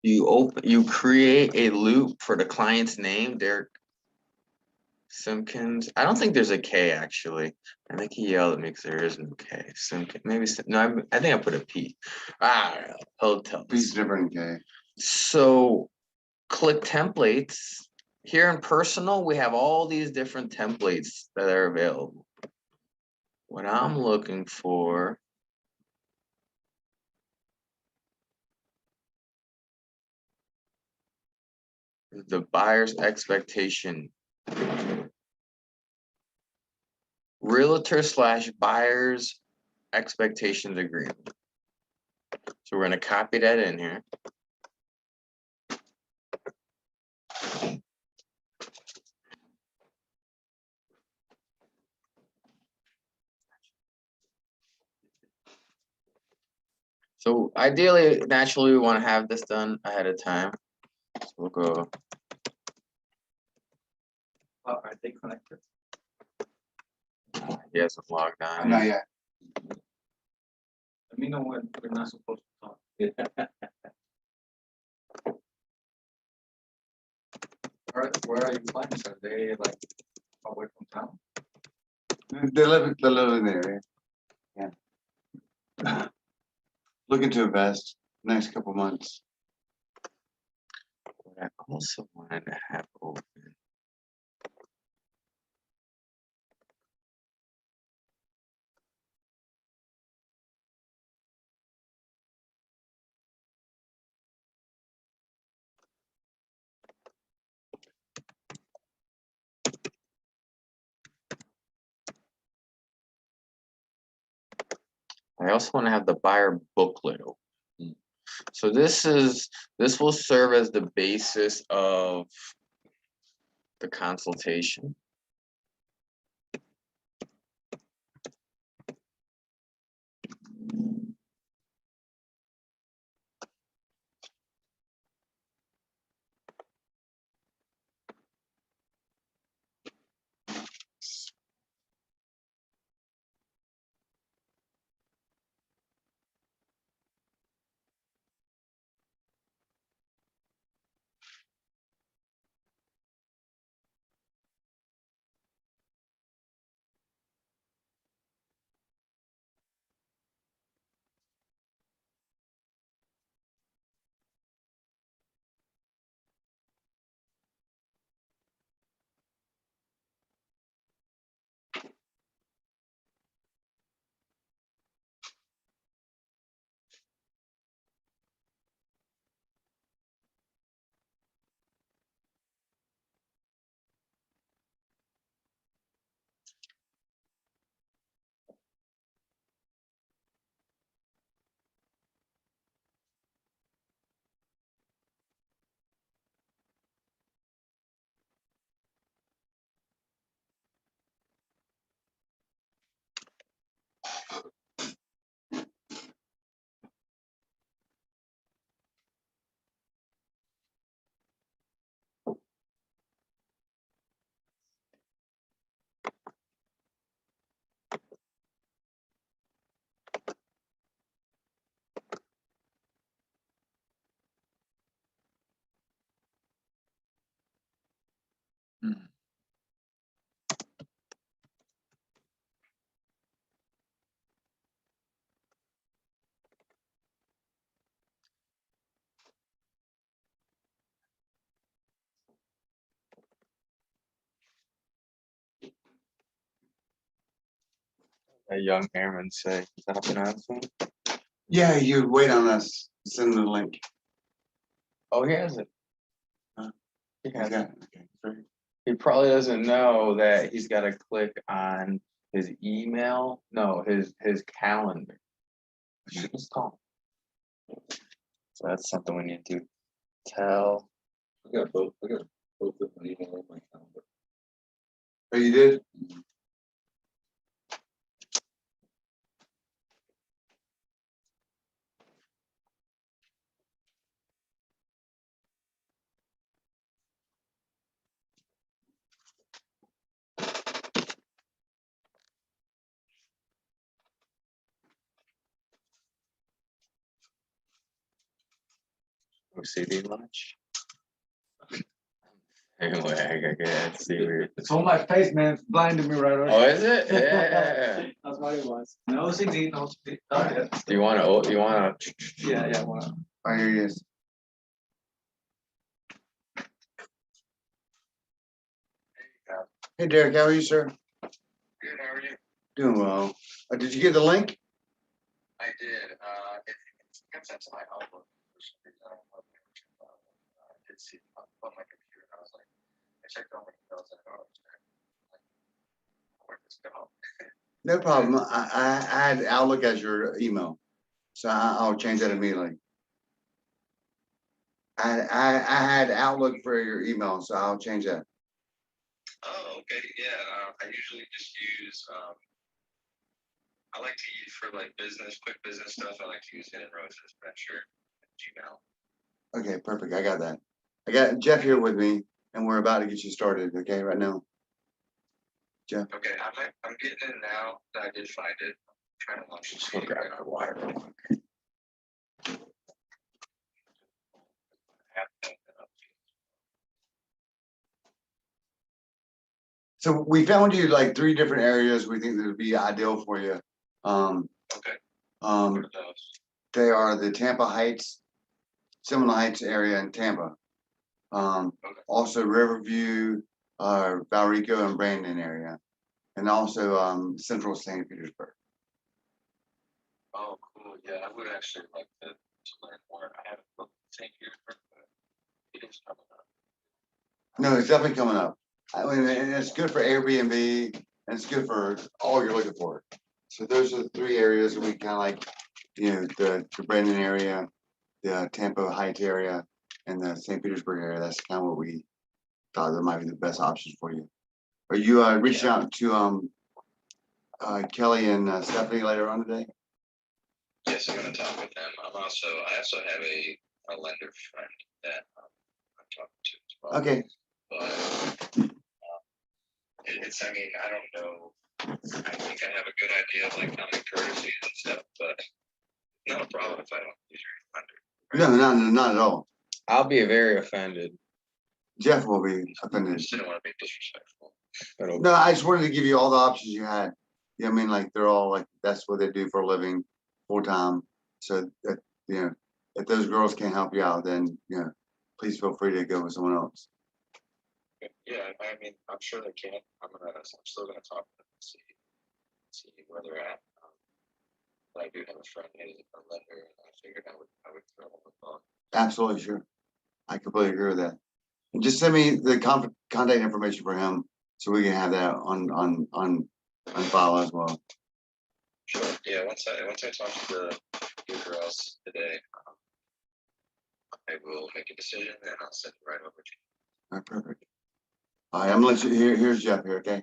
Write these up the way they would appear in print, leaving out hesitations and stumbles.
you create a loop for the client's name, Derek Simpkins. I don't think there's a K actually. I think he yelled at me because there is no K. Simpkins, maybe no. I think I put a P. I don't know. He'll tell P's us. different than K. So click templates. Here in personal, we have all these different templates that are available. What I'm looking for is the buyer's expectation. Realtor / buyer's expectations agreement. So we're going to copy that in here. So ideally, naturally, we want to have this done ahead of time. So we'll go. Are they connected? He hasn't logged on. Not yet. Let me know when we're not supposed to talk. Where are your clients? Are they like away from town? They live in the area. Yeah. Looking to invest next couple months. What I also wanted to have open. I also want to have the buyer booklet open. So this will serve as the basis of the consultation. A young airman say, is that pronouncing? Yeah, you wait on us. Send the link. Oh, he has it. He has Okay. it. He probably doesn't know that he's got to click on his email. No, his calendar. Just call. So that's something we need to tell. I got both of my email on my calendar. Oh, you did? OCD much? Anyway, I can't see where. It's on my face, man. It's blinding me right Oh, away. is it? Yeah. That's what it was. No CD, no CD. Oh, yeah. Do you want to? You want to? Yeah, wow. Oh, here he is. Hey Derek, how are you, sir? Good, how are you? Doing well. Did you get the link? I did, it got sent to my Outlook for some reason, I don't know. I did see it on my computer, and I was like, I checked all my emails and I was like, where'd this go? No problem. I had Outlook as your email, so I'll change that immediately. I had Outlook for your email, so I'll change that. Oh, okay, yeah, I usually just use, I like to use for like business, quick business stuff, I like to use Hidden Roses, but I'm sure Gmail. Okay, perfect. I got that. I got Jeff here with me, and we're about to get you started. Okay, right now. Jeff. Okay, I'm getting in now, I did find it, I'm trying to launch Just this. look at the water. So we found you like 3 different areas we think that would be ideal for you. Okay, what Um, are those? they are the Tampa Heights, Seminole Heights area in Tampa. Also Riverview, Valrico and Brandon area, and also Central St. Petersburg. Oh, cool. Yeah, I would actually like to learn more. I haven't looked at St. Petersburg, but it is coming up. No, it's definitely coming up. I mean, and it's good for Airbnb, and it's good for all you're looking for. So those are the 3 areas that we kind of like, you know, the Brandon area, the Tampa Heights area, and the St. Petersburg area. That's kind of what we thought that might be the best options for you. Are you reaching out to Kelly and Stephanie later on today? Yes, I'm gonna talk with them. I also have a lender friend that I'm talking to as well. Okay, But it's, I mean, I don't know. I think I have a good idea of like common courtesies and stuff, but not a problem if I don't use your lender. no, not at all. I'll be very offended. Jeff will be I offended. just didn't want to be disrespectful. But No, I just wanted to give you all the options you had. Yeah, I mean, like they're all like that's what they do for a living, full time. So that, you know, if those girls can't help you out, then you know, please feel free to go with someone else. Yeah, I mean, I'm sure they can. I'm still gonna talk to them and see where they're at. But I do have a friend who's a lender, and I figured I would throw them a bone. Absolutely, sure. I completely agree with that. And just send me the contact information for him so we can have that on file as well. Sure. Yeah. Once I talk to the girls today, I will make a decision and I'll send it right over to you. All right, perfect. All right, I'm gonna let you here's Jeff here, okay?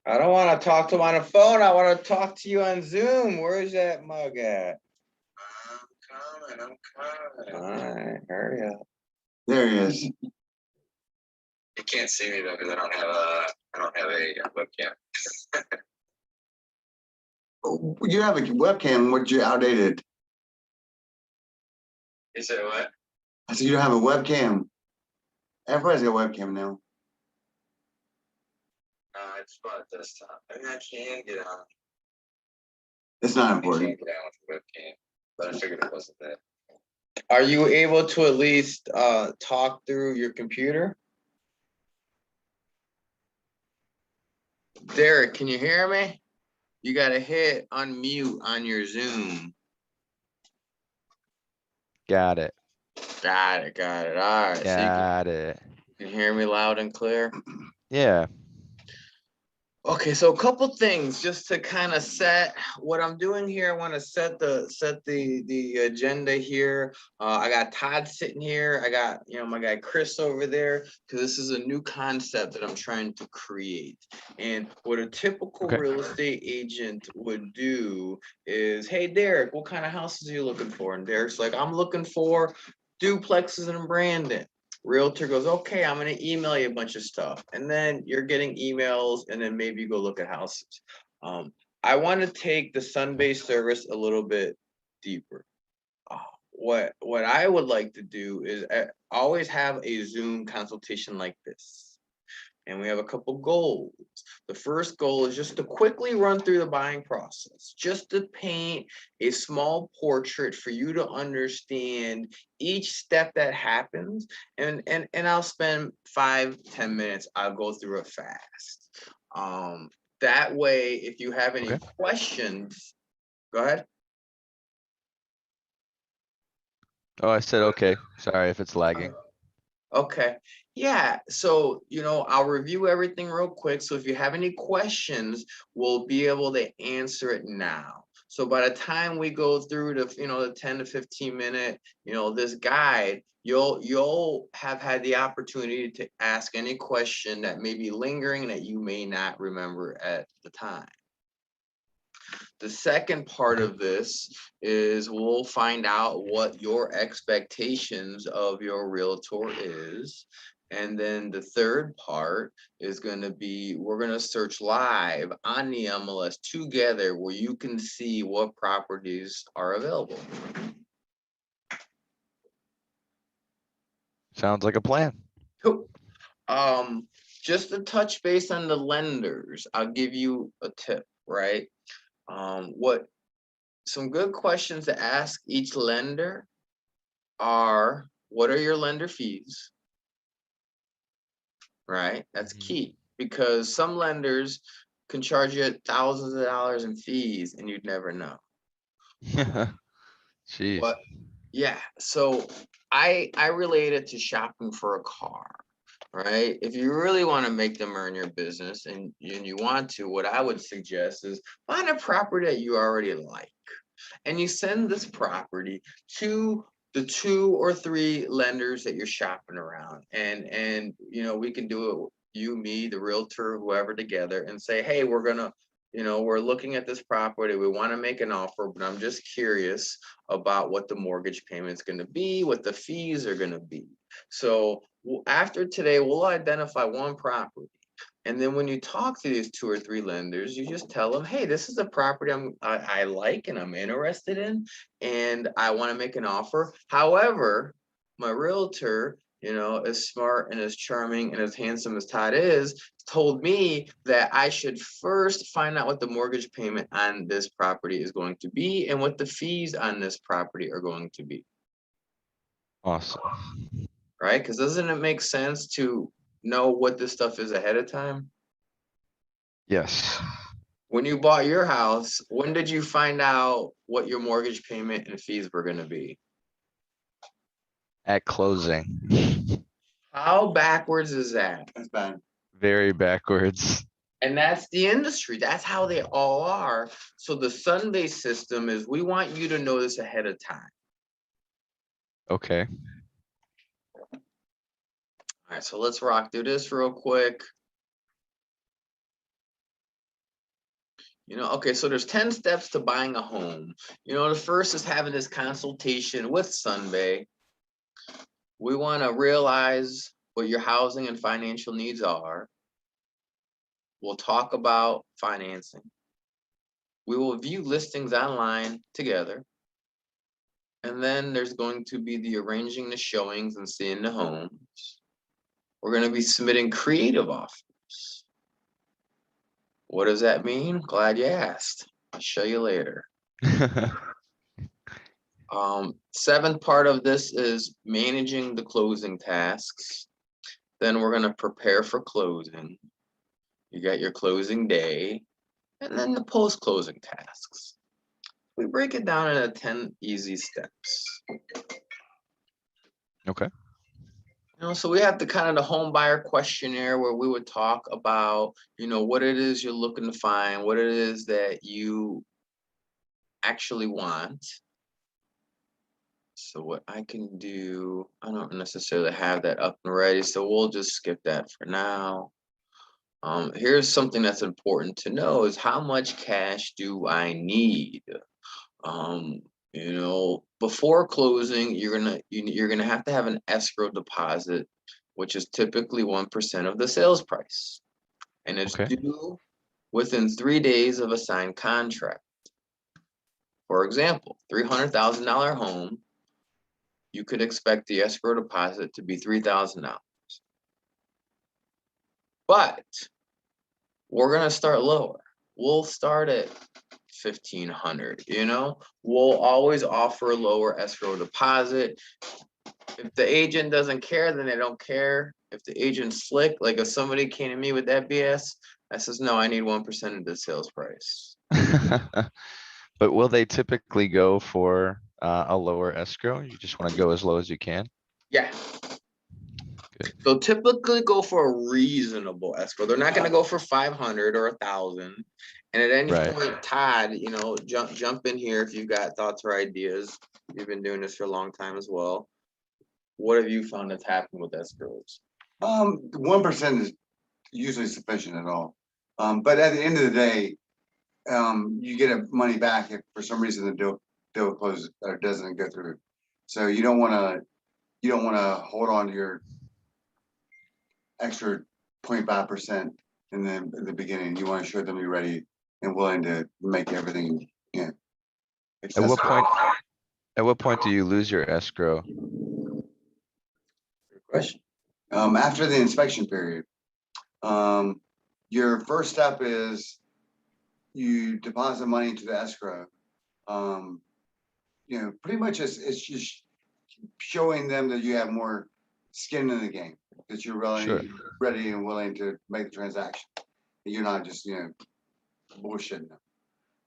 I don't want to talk to him on the phone. I want to talk to you on Zoom. Where's that mug at? I'm coming. All right, hurry up. There he is. You can't see me though because I don't have a webcam. Oh, you have a webcam, what you outdated? You said what? I said you don't have a webcam. Everybody's got a webcam now. It's about a desktop. I mean, I can get on. It's not I can important. get on with the webcam, but I figured it wasn't that. Are you able to at least talk through your computer? Derek, can you hear me? You gotta hit unmute on your Zoom. Got it. Got it, got it. All right. So you Got it. can hear me loud and clear. Yeah. Okay, so a couple things just to kind of set what I'm doing here. I want to set the agenda here. I got Todd sitting here. I got my guy Chris over there because this is a new concept that I'm trying to create. And what a typical Okay. real estate agent would do is, hey Derek, what kind of houses are you looking for? And Derek's like, I'm looking for duplexes in Brandon. Realtor goes, okay, I'm gonna email you a bunch of stuff. And then you're getting emails and then maybe you go look at houses. I want to take the Sun-based service a little bit deeper. what I would like to do is always have a Zoom consultation like this. And we have a couple goals. The first goal is just to quickly run through the buying process, just to paint a small portrait for you to understand each step that happens. And I'll spend 5-10 minutes. I'll go through it fast. That way, if you have any Okay. questions, go ahead. Oh, I said, okay, sorry if it's lagging. Okay, yeah, so, I'll review everything real quick, so if you have any questions, we'll be able to answer it now. So by the time we go through the 10 to 15 minute, this guide, you'll have had the opportunity to ask any question that may be lingering that you may not remember at the time. The second part of this is we'll find out what your expectations of your realtor is. And then the third part is going to be, we're going to search live on the MLS together where you can see what properties are available. Sounds like a plan. Cool. Just to touch base on the lenders, I'll give you a tip, right? Some good questions to ask each lender are, what are your lender fees? Right, that's key, because some lenders can charge you thousands of dollars in fees and you'd never know. Jeez. What? Yeah, so I relate it to shopping for a car, right? If you really want to make them earn your business and you want to, what I would suggest is find a property that you already like. And you send this property to the 2 or 3 lenders that you're shopping around. And we can do it, you, me, the realtor, whoever, together, and say, hey, we're looking at this property. We want to make an offer, but I'm just curious about what the mortgage payment's going to be, what the fees are going to be. So after today, we'll identify one property. And then when you talk to these 2 or 3 lenders, you just tell them, hey, this is a property I like and I'm interested in, and I want to make an offer. However, my realtor, as smart and as charming and as handsome as Todd is, told me that I should first find out what the mortgage payment on this property is going to be and what the fees on this property are going to be. Awesome. Right? Because doesn't it make sense to know what this stuff is ahead of time? Yes. When you bought your house, when did you find out what your mortgage payment and fees were going to be? At closing. How backwards is that? That's bad. Very backwards. And that's the industry. That's how they all are. So the Sun-based system is, we want you to know this ahead of time. Okay. All right, so let's rock through this real quick. Okay, so there's 10 steps to buying a home. The first is having this consultation with Sunbay. We want to realize what your housing and financial needs are. We'll talk about financing. We will view listings online together. And then there's going to be the arranging the showings and seeing the homes. We're going to be submitting creative offers. What does that mean? Glad you asked. I'll show you later. 7th part of this is managing the closing tasks. Then we're going to prepare for closing. You got your closing day, and then the post-closing tasks. We break it down into 10 easy steps. Okay. So we have the kind of the home buyer questionnaire where we would talk about, what it is you're looking to find, what it is that you actually want. So what I can do, I don't necessarily have that up and ready, so we'll just skip that for now. Here's something that's important to know is how much cash do I need? Before closing, you're gonna have to have an escrow deposit, which is typically 1% of the sales price, and it's Okay. due within 3 days of a signed contract. For example, $300,000 home, you could expect the escrow deposit to be $3,000. But we're gonna start lower. We'll start at 1,500, you know? We'll always offer a lower escrow deposit. If the agent doesn't care, then they don't care. If the agent's slick, like if somebody came to me with that BS, I says, no, I need 1% of the sales price. But will they typically go for a lower escrow? You just wanna go as low as you can? Yeah. Good. They'll typically go for a reasonable escrow. They're not gonna go for 500 or 1,000. And at any Right. point, Todd, you know, jump in here if you've got thoughts or ideas. You've been doing this for a long time as well. What have you found that's happened with escrows? 1% is usually sufficient at all. But at the end of the day, you get money back if for some reason the deal closes or doesn't go through. So you don't wanna hold on to your extra 0.5% in the beginning. You wanna show them you're ready and willing to make everything, you know. accessible. At what point do you lose your escrow? Good question. After the inspection period, your first step is you deposit money into the escrow. You know, pretty much it's just showing them that you have more skin in the game, that you're really Sure. ready and willing to make the transaction. You're not just, you know, bullshitting them.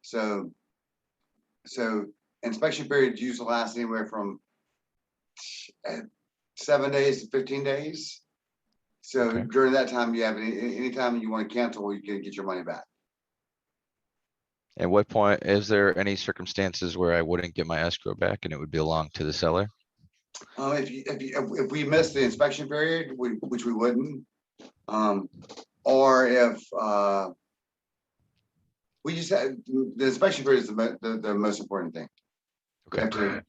So inspection period usually lasts anywhere from 7 days to 15 days. So Okay. during that time, you have any time you want to cancel, you can get your money back. At what point, is there any circumstances where I wouldn't get my escrow back and it would belong to the seller? If we miss the inspection period, which we wouldn't, or if we just had the inspection period is the most important thing. We have to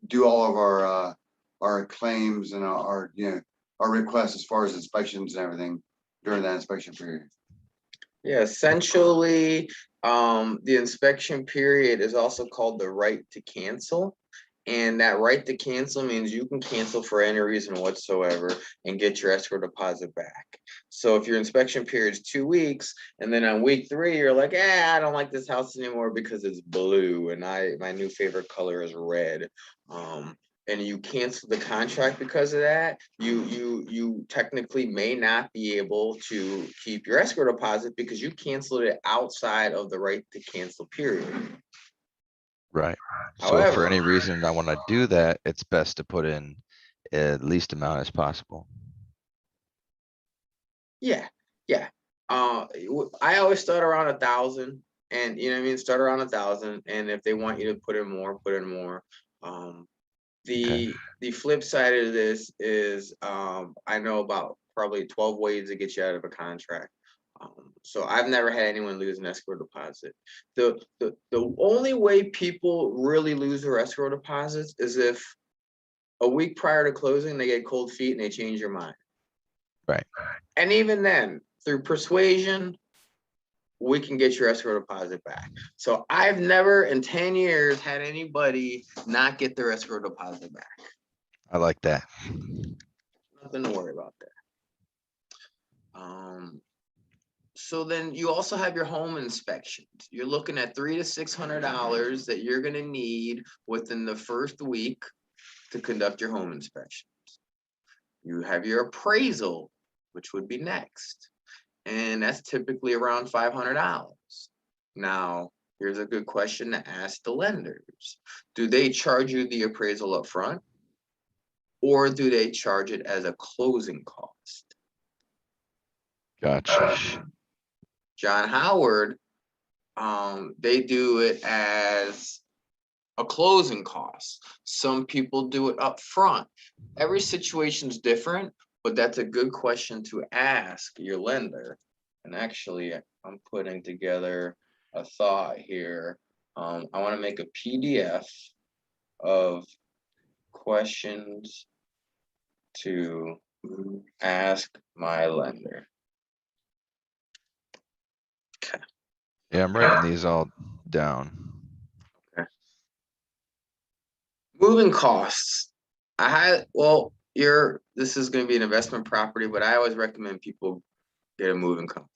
do all of our claims and our you know our requests as far as inspections and everything during that inspection period. Yeah, essentially, the inspection period is also called the right to cancel. And that right to cancel means you can cancel for any reason whatsoever and get your escrow deposit back. So if your inspection period is 2 weeks, and then on week 3, you're like, I don't like this house anymore because it's blue and my new favorite color is red. And you cancel the contract because of that, you technically may not be able to keep your escrow deposit because you canceled it outside of the right to cancel period. Right. So if for However, any reason I wanna do that, it's best to put in at least amount as possible. yeah. I always start around 1,000, and you know what I mean. Start around 1,000, and if they want you to put in more, put in more. The flip side of this is I know about probably 12 ways to get you out of a contract. So I've never had anyone lose an escrow deposit. The only way people really lose their escrow deposits is if a week prior to closing they get cold feet and they change their mind. Right. And even then, through persuasion, we can get your escrow deposit back. So I've never in 10 years had anybody not get their escrow deposit back. I like that. Nothing to worry about there. So then you also have your home inspections. You're looking at $300 to $600 that you're gonna need within the first week to conduct your home inspections. You have your appraisal, which would be next. And that's typically around $500. Now, here's a good question to ask the lenders. Do they charge you the appraisal up front? Or do they charge it as a closing cost? Gotcha. John Howard, they do it as a closing cost. Some people do it up front. Every situation's different, but that's a good question to ask your lender. And actually, I'm putting together a thought here. I want to make a PDF of questions to ask my lender. Yeah, I'm writing these all down. Moving costs. This is gonna be an investment property, but I always recommend people get a moving company.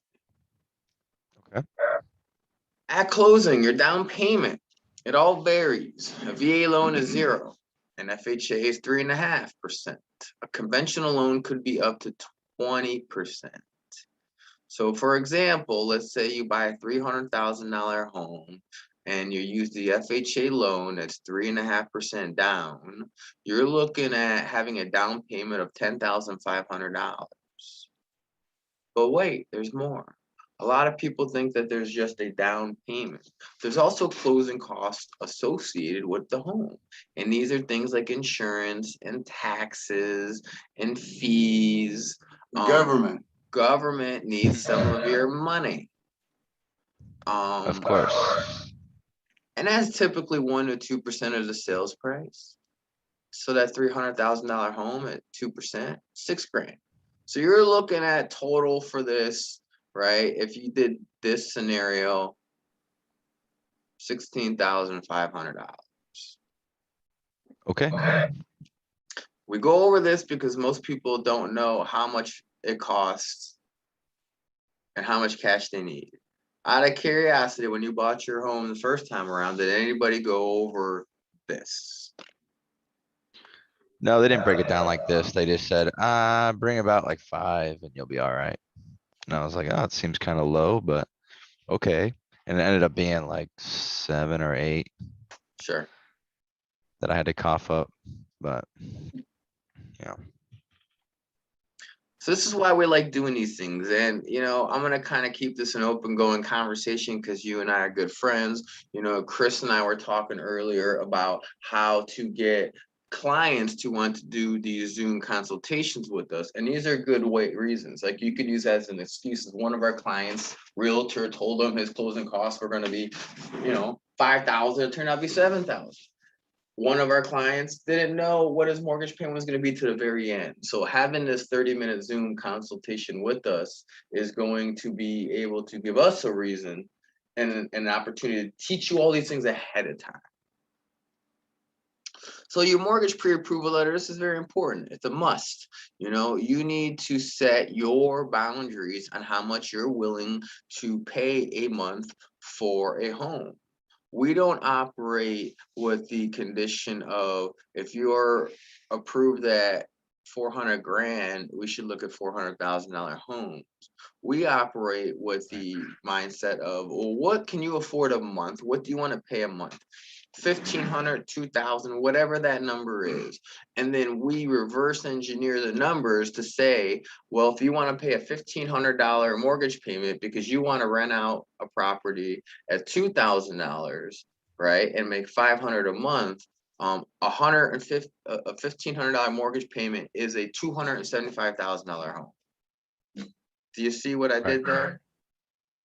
Okay. At closing, your down payment, it all varies. A VA loan is 0. An FHA is 3.5%. A conventional loan could be up to 20%. So for example, let's say you buy a $300,000 home and you use the FHA loan that's 3.5% down. You're looking at having a down payment of $10,500. But wait, there's more. A lot of people think that there's just a down payment. There's also closing costs associated with the home. And these are things like insurance and taxes and fees. Government, Government needs some of your money. Of course. And that's typically 1 to 2% of the sales price. So that $300,000 home at 2%, $6,000. So you're looking at total for this, right? If you did this scenario, $16,500. Okay. We go over this because most people don't know how much it costs and how much cash they need. Out of curiosity, when you bought your home the first time around, did anybody go over this? No, they didn't break it down like this. They just said, bring about like 5 and you'll be all right. And I was like, oh, it seems kind of low, but okay. And it ended up being like 7 or 8 Sure. that I had to cough up, but So this is why we like doing these things. And, I'm going to kind of keep this an open going conversation because you and I are good friends. Chris and I were talking earlier about how to get clients to want to do these Zoom consultations with us. And these are good reasons. Like you could use that as an excuse. One of our clients, realtor, told him his closing costs were going to be, $5,000. It turned out to be $7,000. One of our clients didn't know what his mortgage payment was going to be to the very end. So having this 30-minute Zoom consultation with us is going to be able to give us a reason and an opportunity to teach you all these things ahead of time. So your mortgage pre-approval letter, this is very important. It's a must. You need to set your boundaries on how much you're willing to pay a month for a home. We don't operate with the condition of if you're approved at 400 grand, we should look at $400,000 homes. We operate with the mindset of, well, what can you afford a month? What do you want to pay a month? 1,500, 2,000, whatever that number is. And then we reverse engineer the numbers to say, well, if you want to pay a $1,500 mortgage payment because you want to rent out a property at $2,000, right, and make $500 a month, a $1,500 mortgage payment is a $275,000 home. Do you see what I did there?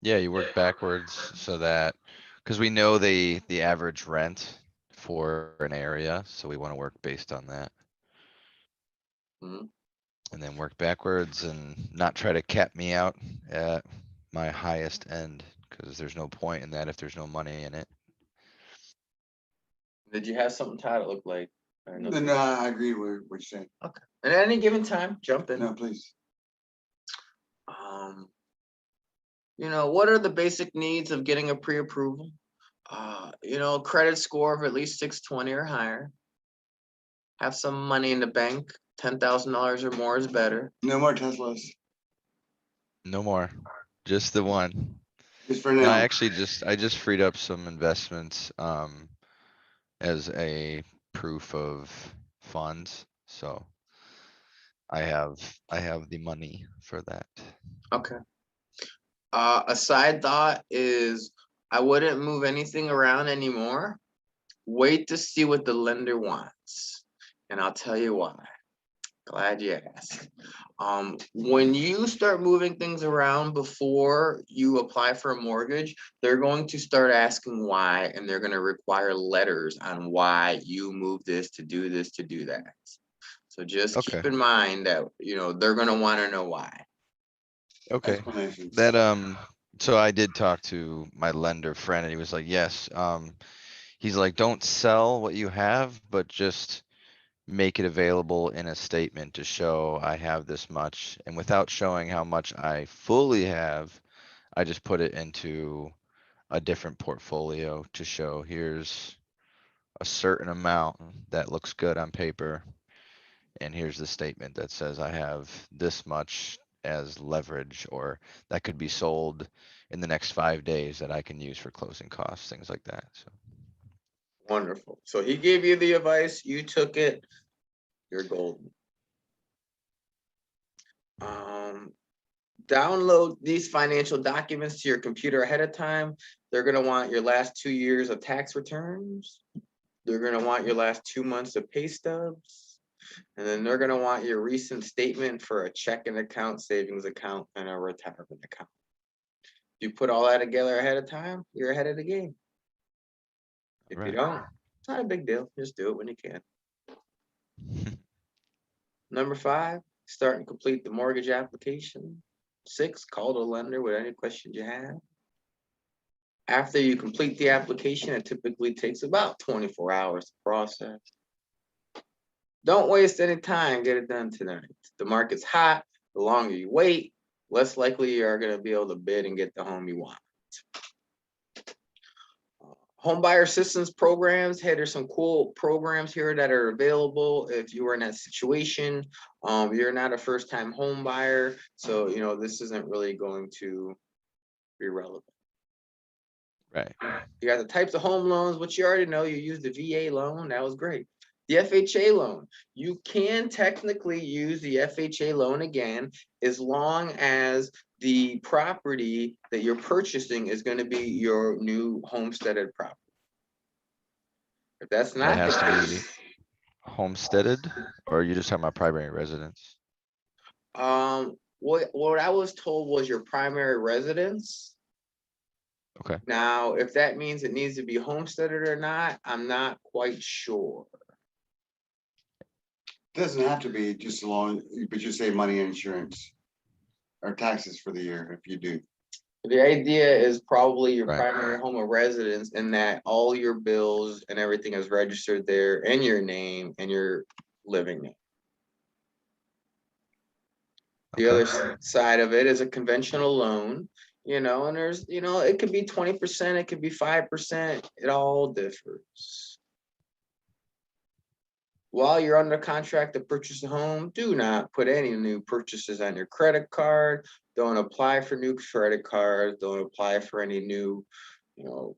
yeah, you work backwards so that, because we know the average rent for an area, so we want to work based on that. Mhm. And then work backwards and not try to cap me out at my highest end, because there's no point in that if there's no money in it. Did you have something, Todd, that looked like? no, I agree with what you're saying. And at any given time, jump in. No, please. What are the basic needs of getting a pre-approval? Credit score of at least 620 or higher. Have some money in the bank, $10,000 or more is better. No more Teslas, No more, just the one. just for No, now. I just freed up some investments, as a proof of funds, so. I have the money for that. Okay. A side thought is I wouldn't move anything around anymore. Wait to see what the lender wants. And I'll tell you why. Glad you asked. When you start moving things around before you apply for a mortgage, they're going to start asking why, and they're going to require letters on why you moved this to do this, to do that. So just keep Okay. in mind that, they're going to want to know why. Okay, Explanations. that, so I did talk to my lender friend and he was like, yes, He's like, don't sell what you have, but just make it available in a statement to show I have this much. And without showing how much I fully have, I just put it into a different portfolio to show here's a certain amount that looks good on paper. And here's the statement that says I have this much as leverage, or that could be sold in the next 5 days that I can use for closing costs, things like that. So Wonderful. So he gave you the advice, you took it, you're golden. Download these financial documents to your computer ahead of time. They're gonna want your last 2 years of tax returns. They're gonna want your last 2 months of pay stubs. And then they're gonna want your recent statement for a checking account, savings account, and a retirement account. You put all that together ahead of time, you're ahead of the game. If you Right. don't, it's not a big deal. Just do it when you can. Number 5, start and complete the mortgage application. 6, call the lender with any questions you have. After you complete the application, it typically takes about 24 hours to process. Don't waste any time, get it done tonight. The market's hot, the longer you wait, less likely you are gonna be able to bid and get the home you want. Home buyer assistance programs. Hey, there's some cool programs here that are available if you are in that situation. You're not a first-time home buyer, so you know this isn't really going to be relevant. Right. You got the types of home loans, which you already know. You use the VA loan, that was great. The FHA loan, you can technically use the FHA loan again, as long as the property that you're purchasing is gonna be your new homesteaded property. If that's That not has the to be case, homesteaded, or are you just talking about primary residence? what I was told was your primary residence. Okay. Now, if that means it needs to be homesteaded or not, I'm not quite sure. Doesn't have to be just as long, but you save money in insurance. Or taxes for the year if you do. The idea is probably your Right. primary home of residence, in that all your bills and everything is registered there in your name and your living name. The Okay. other side of it is a conventional loan, you know, and there's, you know, it could be 20%, it could be 5%, it all differs. While you're under contract to purchase a home, do not put any new purchases on your credit card. Don't apply for new credit cards. Don't apply for any new, you know,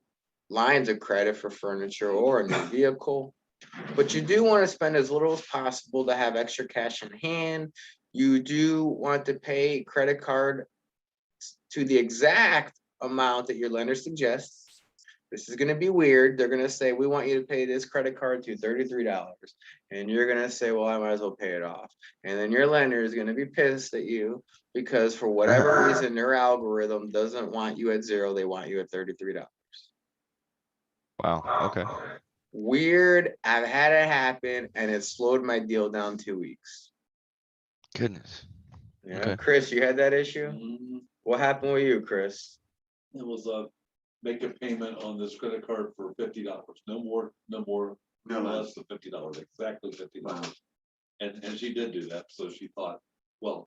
lines of credit for furniture or a new vehicle. But you do want to spend as little as possible to have extra cash in hand. You do want to pay credit card to the exact amount that your lender suggests. This is gonna be weird. They're gonna say, we want you to pay this credit card to $33. And you're gonna say, well, I might as well pay it off. And then your lender is gonna be pissed at you because for whatever reason, their algorithm doesn't want you at 0, they want you at $33. Wow. Okay. Weird. I've had it happen and it slowed my deal down 2 weeks. Goodness. Yeah, Okay. Chris, you had that issue? Mhm. What happened with you, Chris? It was make a payment on this credit card for $50. No more, no No less. less than $50, exactly $50. And she did do that, so she thought, well,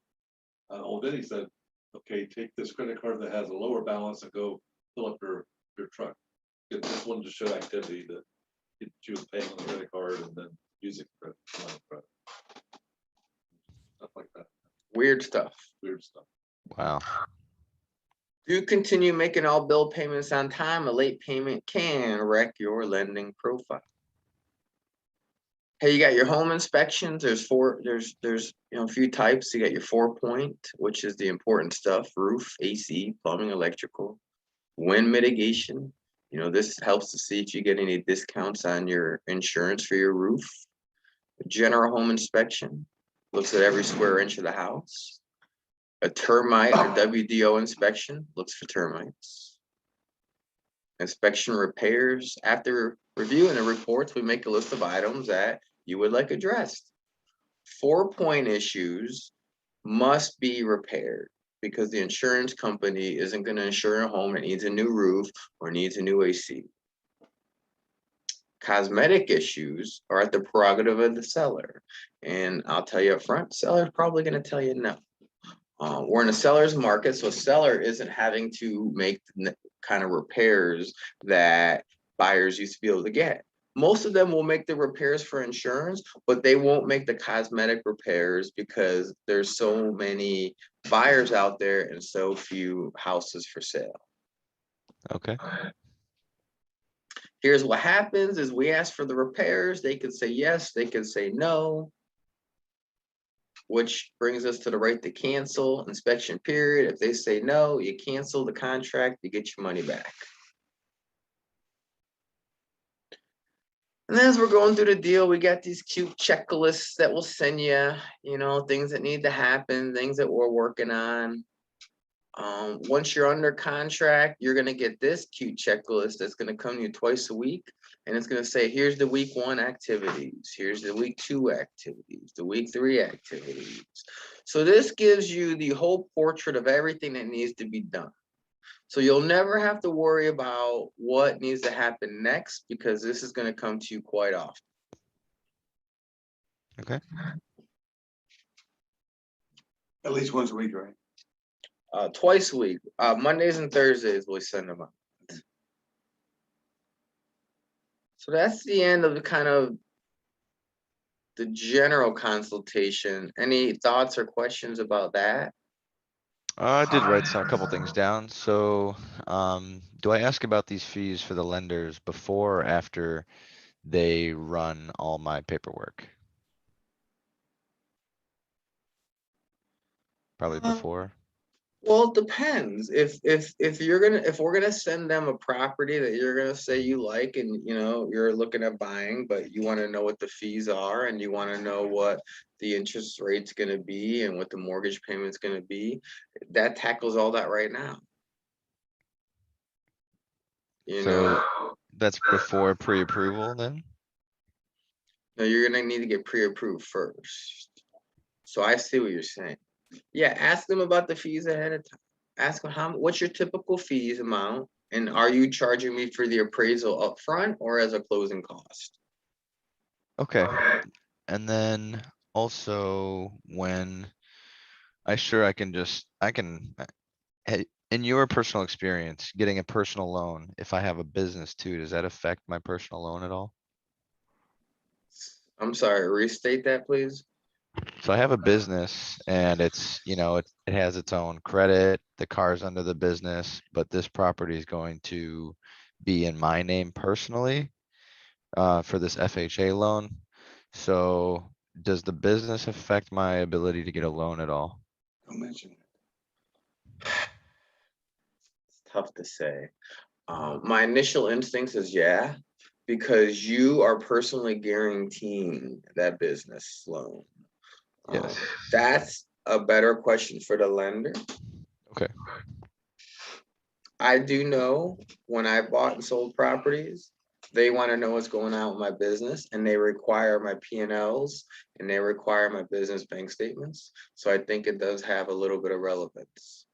then he said, okay, take this credit card that has a lower balance and go fill up your truck. It just wanted to show activity that she was paying on the credit card and then using credit. Stuff like that, Weird stuff. weird stuff. Wow. Do continue making all bill payments on time. A late payment can wreck your lending profile. Hey, you got your home inspections. There's a few types. You got your 4-point, which is the important stuff: roof, AC, plumbing, electrical, wind mitigation. You know, this helps to see if you get any discounts on your insurance for your roof. General home inspection looks at every square inch of the house. A termite or WDO inspection looks for termites. Inspection repairs. After reviewing the reports, we make a list of items that you would like addressed. 4-point issues must be repaired because the insurance company isn't going to insure a home that needs a new roof or needs a new AC. Cosmetic issues are at the prerogative of the seller. And I'll tell you up front, seller's probably gonna tell you no. We're in a seller's market, so seller isn't having to make the kind of repairs that buyers used to be able to get. Most of them will make the repairs for insurance, but they won't make the cosmetic repairs because there's so many buyers out there and so few houses for sale. Okay, Here's what happens is we ask for the repairs, they could say yes, they could say no. Which brings us to the right to cancel inspection period. If they say no, you cancel the contract, you get your money back. And as we're going through the deal, we got these cute checklists that we'll send you, things that need to happen, things that we're working on. Once you're under contract, you're gonna get this cute checklist that's gonna come to you twice a week. And it's gonna say, here's the week 1 activities, here's the week 2 activities, the week 3 activities. So this gives you the whole portrait of everything that needs to be done. So you'll never have to worry about what needs to happen next because this is gonna come to you quite often. okay. At least once a week, right? Twice a week, Mondays and Thursdays, we send them out. So that's the end of the kind of the general consultation. Any thoughts or questions about that? I did write a couple things down. So, do I ask about these fees for the lenders before or after they run all my paperwork? Probably before. Well, it depends. If we're gonna send them a property that you're gonna say you like and you're looking at buying, but you want to know what the fees are and you want to know what the interest rate's gonna be and what the mortgage payment's gonna be, that tackles all that right now. So that's before pre-approval then? No, you're gonna need to get pre-approved first. So I see what you're saying. Yeah, ask them about the fees ahead of time. Ask them what's your typical fees amount? And are you charging me for the appraisal upfront or as a closing cost? Okay, and then also when I can, in your personal experience, getting a personal loan, if I have a business too, does that affect my personal loan at all? I'm sorry, restate that, please. So I have a business and it has its own credit, the car's under the business, but this property is going to be in my name personally for this FHA loan. So does the business affect my ability to get a loan at all? Don't mention it. It's tough to say. My initial instinct is yeah, because you are personally guaranteeing that business loan. Yes. That's a better question for the lender. Okay. I do know when I bought and sold properties, they want to know what's going on with my business and they require my P&Ls and they require my business bank statements. So I think it does have a little bit of relevance.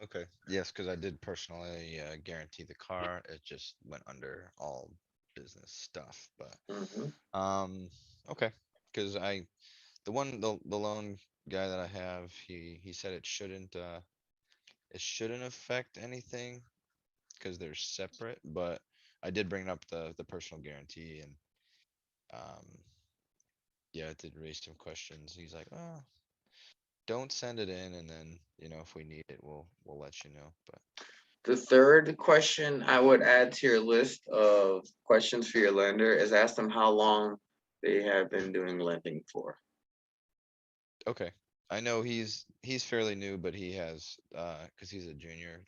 Okay, yes, because I did personally guarantee the car. It just went under all business stuff, but Mhm. okay, because the loan guy that I have, he said it shouldn't affect anything because they're separate, but I did bring up the personal guarantee and um yeah, it did raise some questions. He's like, oh, don't send it in, and then if we need it, we'll let you know. But The third question I would add to your list of questions for your lender is ask them how long they have been doing lending for. okay, I know he's fairly new, but he has because he's a junior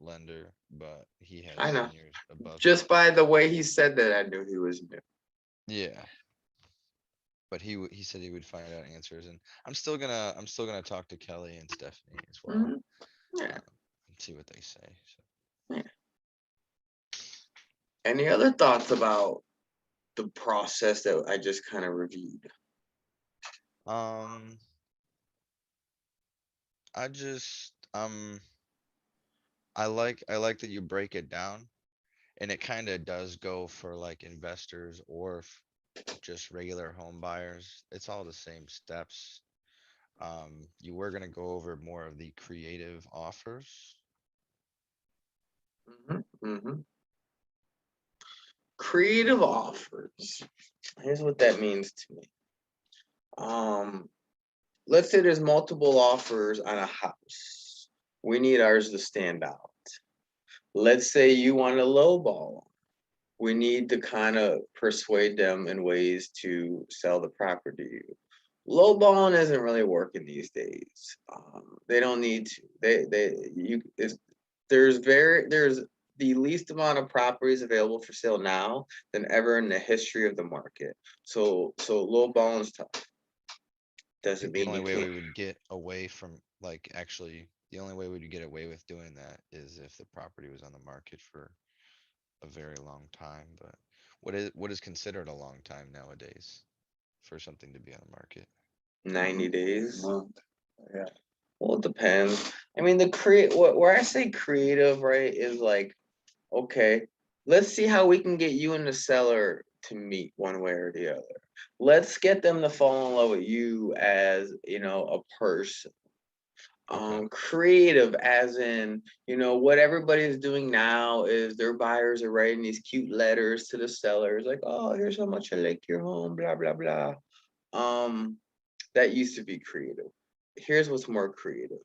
lender, but he has I know. seniors above him. Just by the way he said that, I knew he was new. Yeah, but he said he would find out answers, and I'm still gonna talk to Kelly and Stephanie as well, Mhm. Yeah. and see what they say. Any other thoughts about the process that I just kind of reviewed? So, I just I like that you break it down, And it kinda does go for like investors or just regular home buyers. It's all the same steps. You were gonna go over more of the creative offers. Creative offers. Here's what that means to me. Let's say there's multiple offers on a house. We need ours to stand out. Let's say you want a lowball. We need to kind of persuade them in ways to sell the property to you. Lowballing isn't really working these days. They don't need to. There's the least amount of properties available for sale now than ever in the history of the market. So lowballing's tough. I Doesn't think the mean only you way we can't. would get away from, like, actually, the only way we'd get away with doing that is if the property was on the market for a very long time, but what is considered a long time nowadays for something to be on the market? 90 days. Month. Yeah. Well, it depends. I mean, where I say creative, right, is like, okay, let's see how we can get you and the seller to meet one way or the other. Let's get them to fall in love with you as, a person. Okay. Creative as in, what everybody's doing now is their buyers are writing these cute letters to the sellers, like, oh, here's how much I like your home, blah, blah, blah. That used to be creative. Here's what's more creative.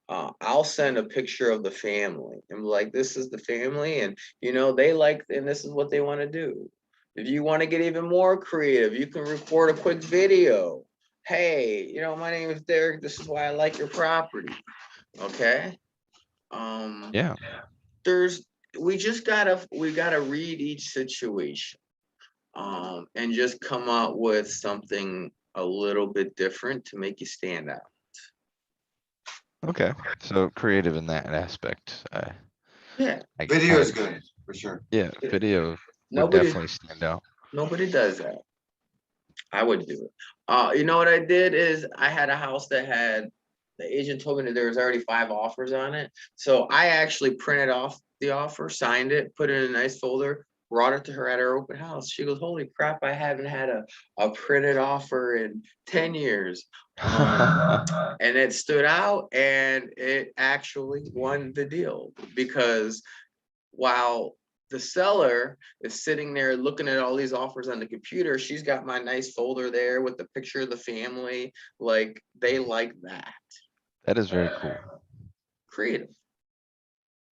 I'll send a picture of the family and be like, this is the family, and they like, and this is what they want to do. If you want to get even more creative, you can record a quick video. Hey, my name is Derek. This is why I like your property. Okay. Um, Yeah, there's we gotta read each situation, and just come out with something a little bit different to make you stand out. okay. So creative in that aspect. Yeah. Video is good, for sure. Yeah, video would Nobody definitely stand out. nobody does that. I would do it. You know what I did is I had a house that had the agent told me that there was already 5 offers on it. So I actually printed off the offer, signed it, put it in a nice folder, brought it to her at her open house. She goes, holy crap, I haven't had a printed offer in 10 years. And it stood out and it actually won the deal because while the seller is sitting there looking at all these offers on the computer, she's got my nice folder there with the picture of the family. Like they like that. That is very cool. Creative.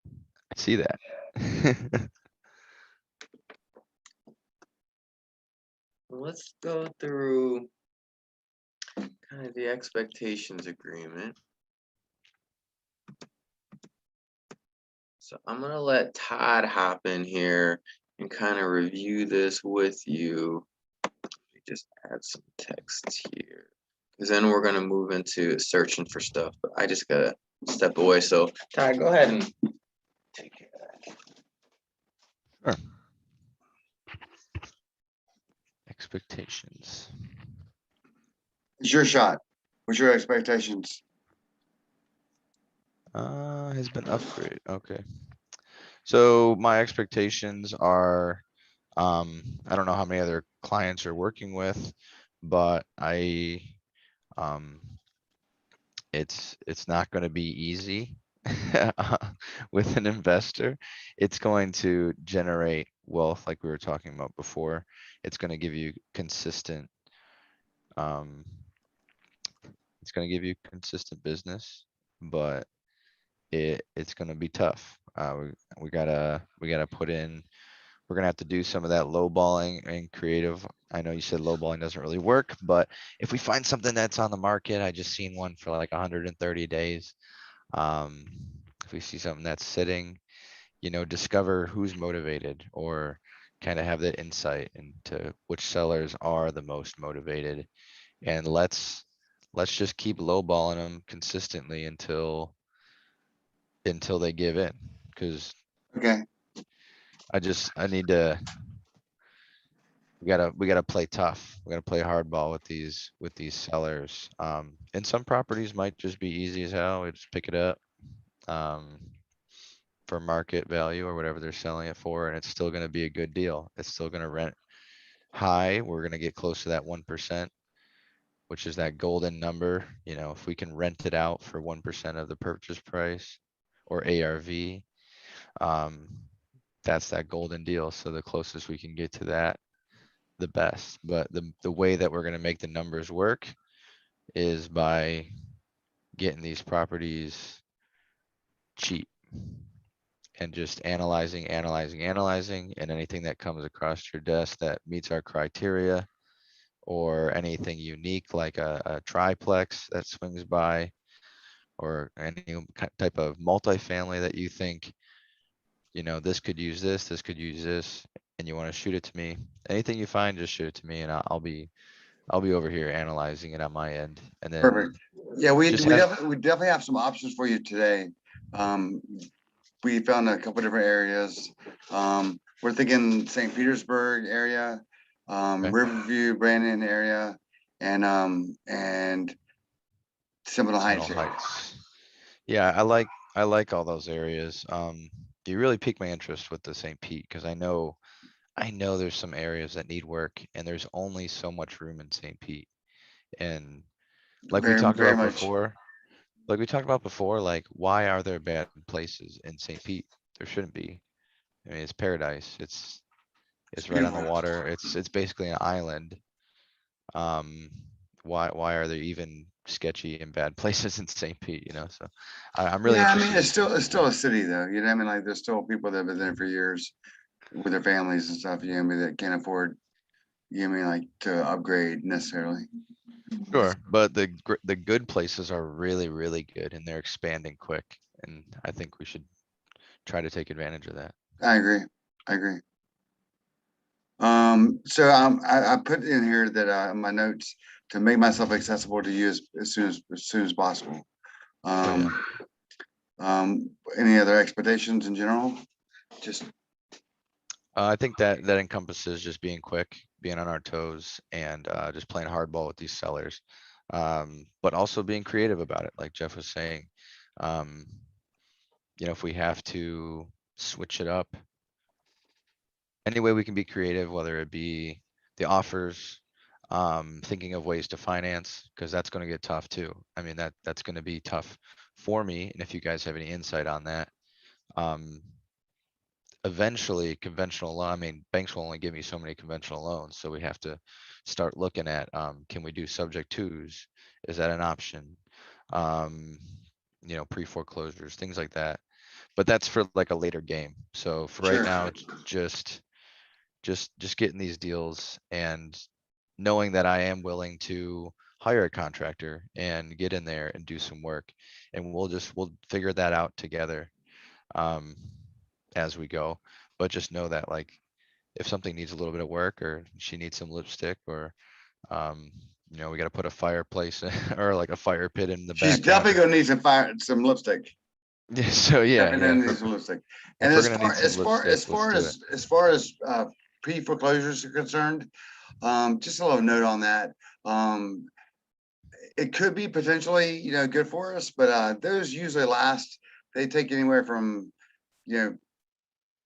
I see that. Let's go through kind of the expectations agreement. So I'm gonna let Todd hop in here and kind of review this with you. Let me just add some text here. Because then we're gonna move into searching for stuff, but I just gotta step away. So Todd, go ahead and take care of that. Sure. Expectations. It's your shot. What's your expectations? Has been upgraded. Okay. So my expectations are, I don't know how many other clients you're working with, but it's not gonna be easy with an investor. It's going to generate wealth like we were talking about before. It's gonna give you consistent, um, it's gonna give you consistent business, but it's gonna be tough. We gotta put in, we're gonna have to do some of that lowballing and creative. I know you said lowballing doesn't really work, but if we find something that's on the market, I just seen one for like 130 days. Um, if we see something that's sitting, discover who's motivated or kind of have that insight into which sellers are the most motivated. And let's just keep lowballing them consistently until they give in. Cause Okay, I need to, we gotta play tough. We gotta play hardball with these sellers. And some properties might just be easy as hell. We just pick it up. Um, for market value or whatever they're selling it for, and it's still gonna be a good deal. It's still gonna rent high. We're gonna get close to that 1%, which is that golden number. You know, if we can rent it out for 1% of the purchase price or ARV, that's that golden deal. So the closest we can get to that, the best. But the way that we're gonna make the numbers work is by getting these properties cheap and just analyzing, and anything that comes across your desk that meets our criteria or anything unique like a triplex that swings by or any type of multifamily that you think, you know, this could use this, this could use this, and you want to shoot it to me. Anything you find, just shoot it to me and I'll be over here analyzing it on my end. And then Perfect. Yeah, we just have- definitely have some options for you today. We found a couple different areas. We're thinking St. Petersburg area, Okay. Riverview, Brandon area, and Seminole Heights. Seminole area. Heights. Yeah, I like all those areas. You really piqued my interest with the St. Pete, because I know there's some areas that need work and there's only so much room in St. Pete. And like we Very, talked very about much. before, like why are there bad places in St. Pete? There shouldn't be. I mean, it's paradise. It's right on the beautiful. water. It's basically an island. Why are there even sketchy and bad places in St. Pete, you know? So I'm really Yeah, I interested. mean, it's still a city though, you know, what I mean, like, there's still people that have been there for years with their families and stuff, you know, what I mean, that can't afford, you know, what I mean, like, to upgrade necessarily. Sure, but the good places are really, really good and they're expanding quick. And I think we should try to take advantage of that. I agree. I agree. So I put in here that my notes to make myself accessible to you as soon as possible. Oh, Any other expectations in general? Just I think that encompasses just being quick, being on our toes and just playing hardball with these sellers. But also being creative about it, like Jeff was saying. Um, you know, if we have to switch it up, any way we can be creative, whether it be the offers, thinking of ways to finance, because that's gonna get tough too. I mean, that's gonna be tough for me, and if you guys have any insight on that. Eventually, conventional loan, I mean, banks will only give me so many conventional loans, so we have to start looking at, can we do subject twos? Is that an option? You know, pre-foreclosures, things like that. But that's for like a later game. So for right Sure. now, just getting these deals and knowing that I am willing to hire a contractor and get in there and do some work. And we'll figure that out together as we go. But just know that, like, if something needs a little bit of work or she needs some lipstick or you know, we got to put a fireplace or like a fire pit in the she's back. definitely gonna need some lipstick. Yeah, so yeah, Definitely yeah. gonna need some lipstick. And If we're as gonna far need some lipstick, let's do it. pre-foreclosures are concerned, just a little note on that. It could be potentially, you know, good for us, but those usually last, they take anywhere from, you know,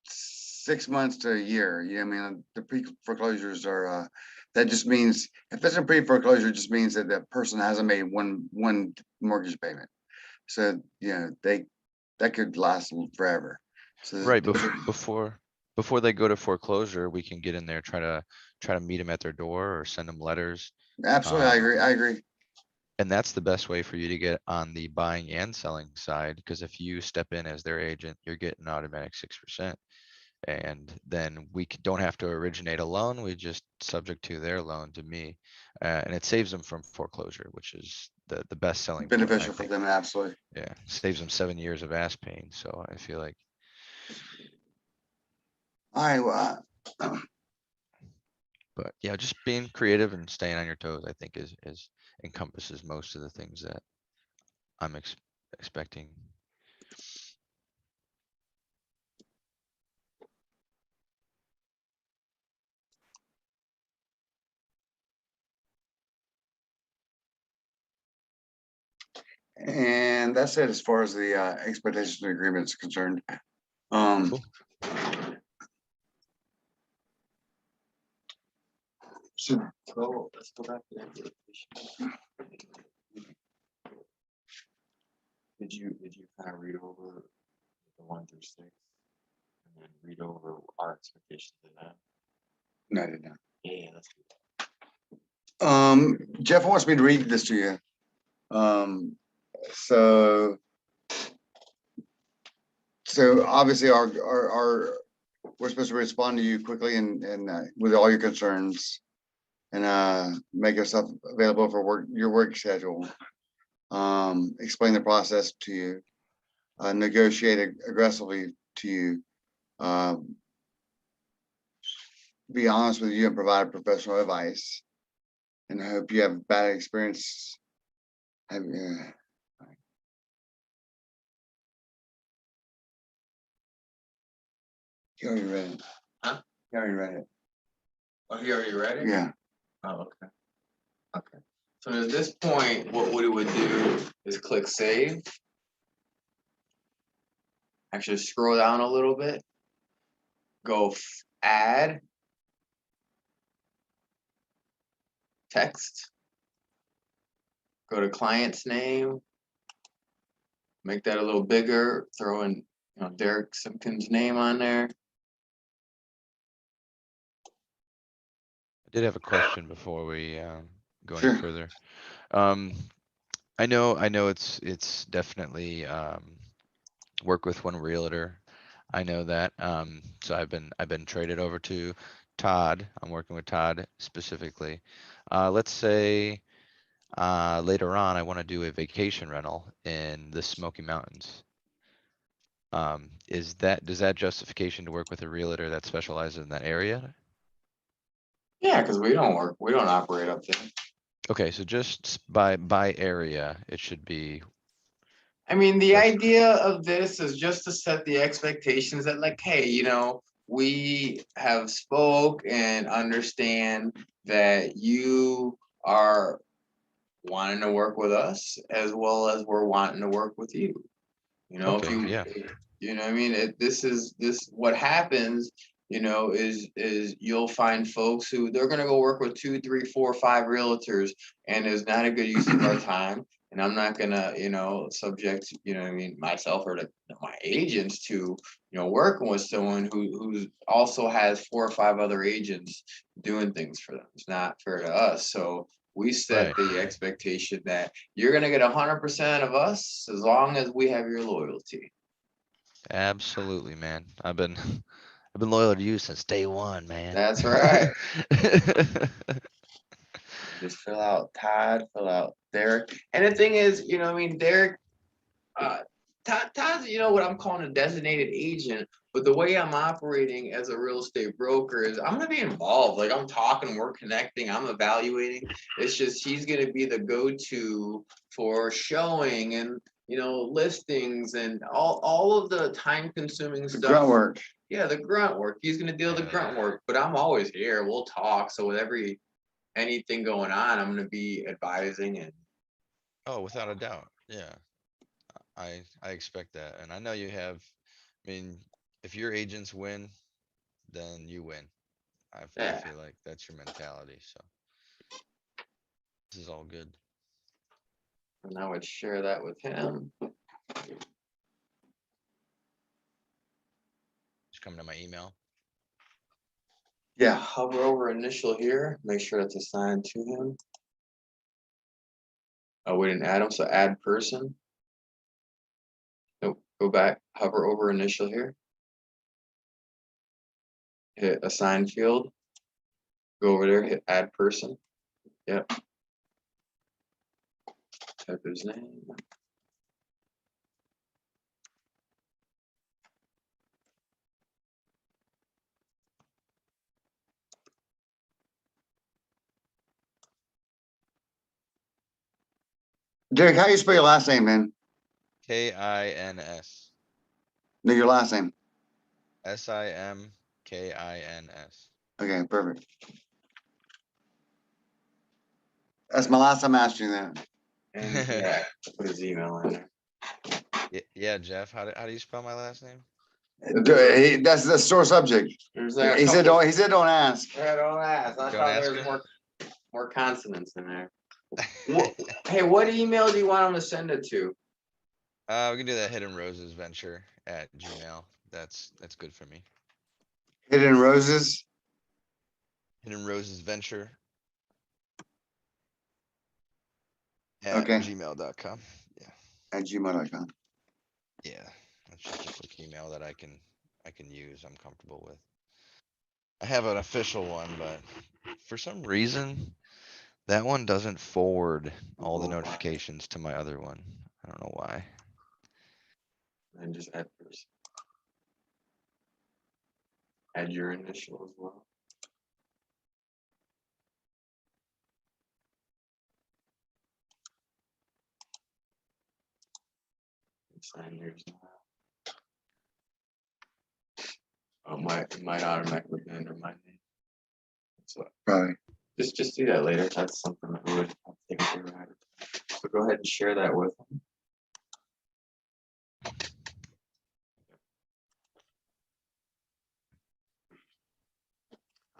6 months to a year. You know, what I mean, the pre-foreclosures are, that just means, if it's a pre-foreclosure, it just means that that person hasn't made one mortgage payment. So, you know, that could last forever. So Right, those are, before they go to foreclosure, we can get in there, try to meet them at their door or send them letters. absolutely, I agree. And that's the best way for you to get on the buying and selling side, because if you step in as their agent, you're getting automatic 6%. And then we don't have to originate a loan, we just subject to their loan to me. And it saves them from foreclosure, which is the best selling point, I Beneficial for think. them, absolutely. Yeah, saves them 7 years of ass pain, so I feel like. All right, well, But yeah, just being creative and staying on your toes, I think is encompasses most of the things that I'm expecting. and that's it as far as the expectation agreement is concerned. Cool. So Let's go back to the application. Did you kind of read over the 1 through 6? And then read over our expectations of that? no, I did not. Yeah, that's good. Jeff wants me to read this to you. So. So obviously we're supposed to respond to you quickly and with all your concerns. And make yourself available for your work schedule. Explain the process to you. Negotiate aggressively to you. Be honest with you and provide professional advice. And I hope you have a bad experience. You already read it. Huh? You already read it. Oh, he already read it? Yeah. Oh, okay. Okay. So at this point, what Woody would do is click save. Actually scroll down a little bit. Go add. Text. Go to client's name. Make that a little bigger, throw in, Derek Simpkins' name on there. I did have a question before we go Sure. any further. I know it's definitely work with one realtor. I know that. So I've been traded over to Todd. I'm working with Todd specifically. Let's say later on I want to do a vacation rental in the Smoky Mountains. Does that justification to work with a realtor that specializes in that area? Yeah, because we don't operate up there. Okay, so just by area, it should be. I mean, the That's- idea of this is just to set the expectations that like, hey, we have spoke and understand that you are wanting to work with us as well as we're wanting to work with you. If Okay, you, yeah. what I mean, what happens, is you'll find folks who they're gonna go work with 2, 3, 4, 5 realtors, and it's not a good use of our time. And I'm not gonna, subject, myself or my agents to, working with someone who also has 4 or 5 other agents doing things for them. It's not fair to us. So we set Right. the expectation that you're gonna get 100% of us as long as we have your loyalty. Absolutely, man. I've been I've been loyal to you since day one, man. That's right. Just fill out Todd, fill out Derek. And the thing is, Derek, Todd's, what I'm calling a designated agent, but the way I'm operating as a real estate broker is I'm gonna be involved. Like I'm talking, we're connecting, I'm evaluating. It's just he's gonna be the go-to for showing and listings and all of the time-consuming stuff. Grunt work. Yeah, the grunt work. He's gonna deal with the grunt work, but I'm always here. We'll talk. So with anything going on, I'm gonna be advising and Oh, without a doubt. Yeah. I expect that. And I know you have, I mean, if your agents win, then you win. I yeah. feel like that's your mentality, so. This is all good. And I would share that with him. Just coming to my email. Yeah, hover over initial here, make sure it's assigned to him. Oh, we didn't add him, so add person. Nope, go back, hover over initial here. Hit assign field. Go over there, hit add person. Yep. Type his name. Derek, how you spell your last name, man? KINS. No, your last name. SIMKINS. Okay, perfect. That's my last time asking you that. And yeah, put his email in there. Yeah, Jeff, how do you spell my last name? That's the sore subject. There's a He said, couple- he said, don't ask. Yeah, don't ask. I Don't thought ask there was her? more consonants in there. Hey, what email do you want him to send it to? We can do that Hidden Roses venture at Gmail. That's good for me. Hidden Roses. Hidden Roses venture. Okay. At gmail.com. Yeah, At gmail.com. yeah. That's just a quick email that I can use. I'm comfortable with. I have an official one, but for some reason, that one doesn't forward all the notifications to my other one. I don't know why. And just add first. Add your initial as well. Sign yours now. Oh, it might automatically be under my name. So Probably. just do that later. That's something that we would take care of. So go ahead and share that with them.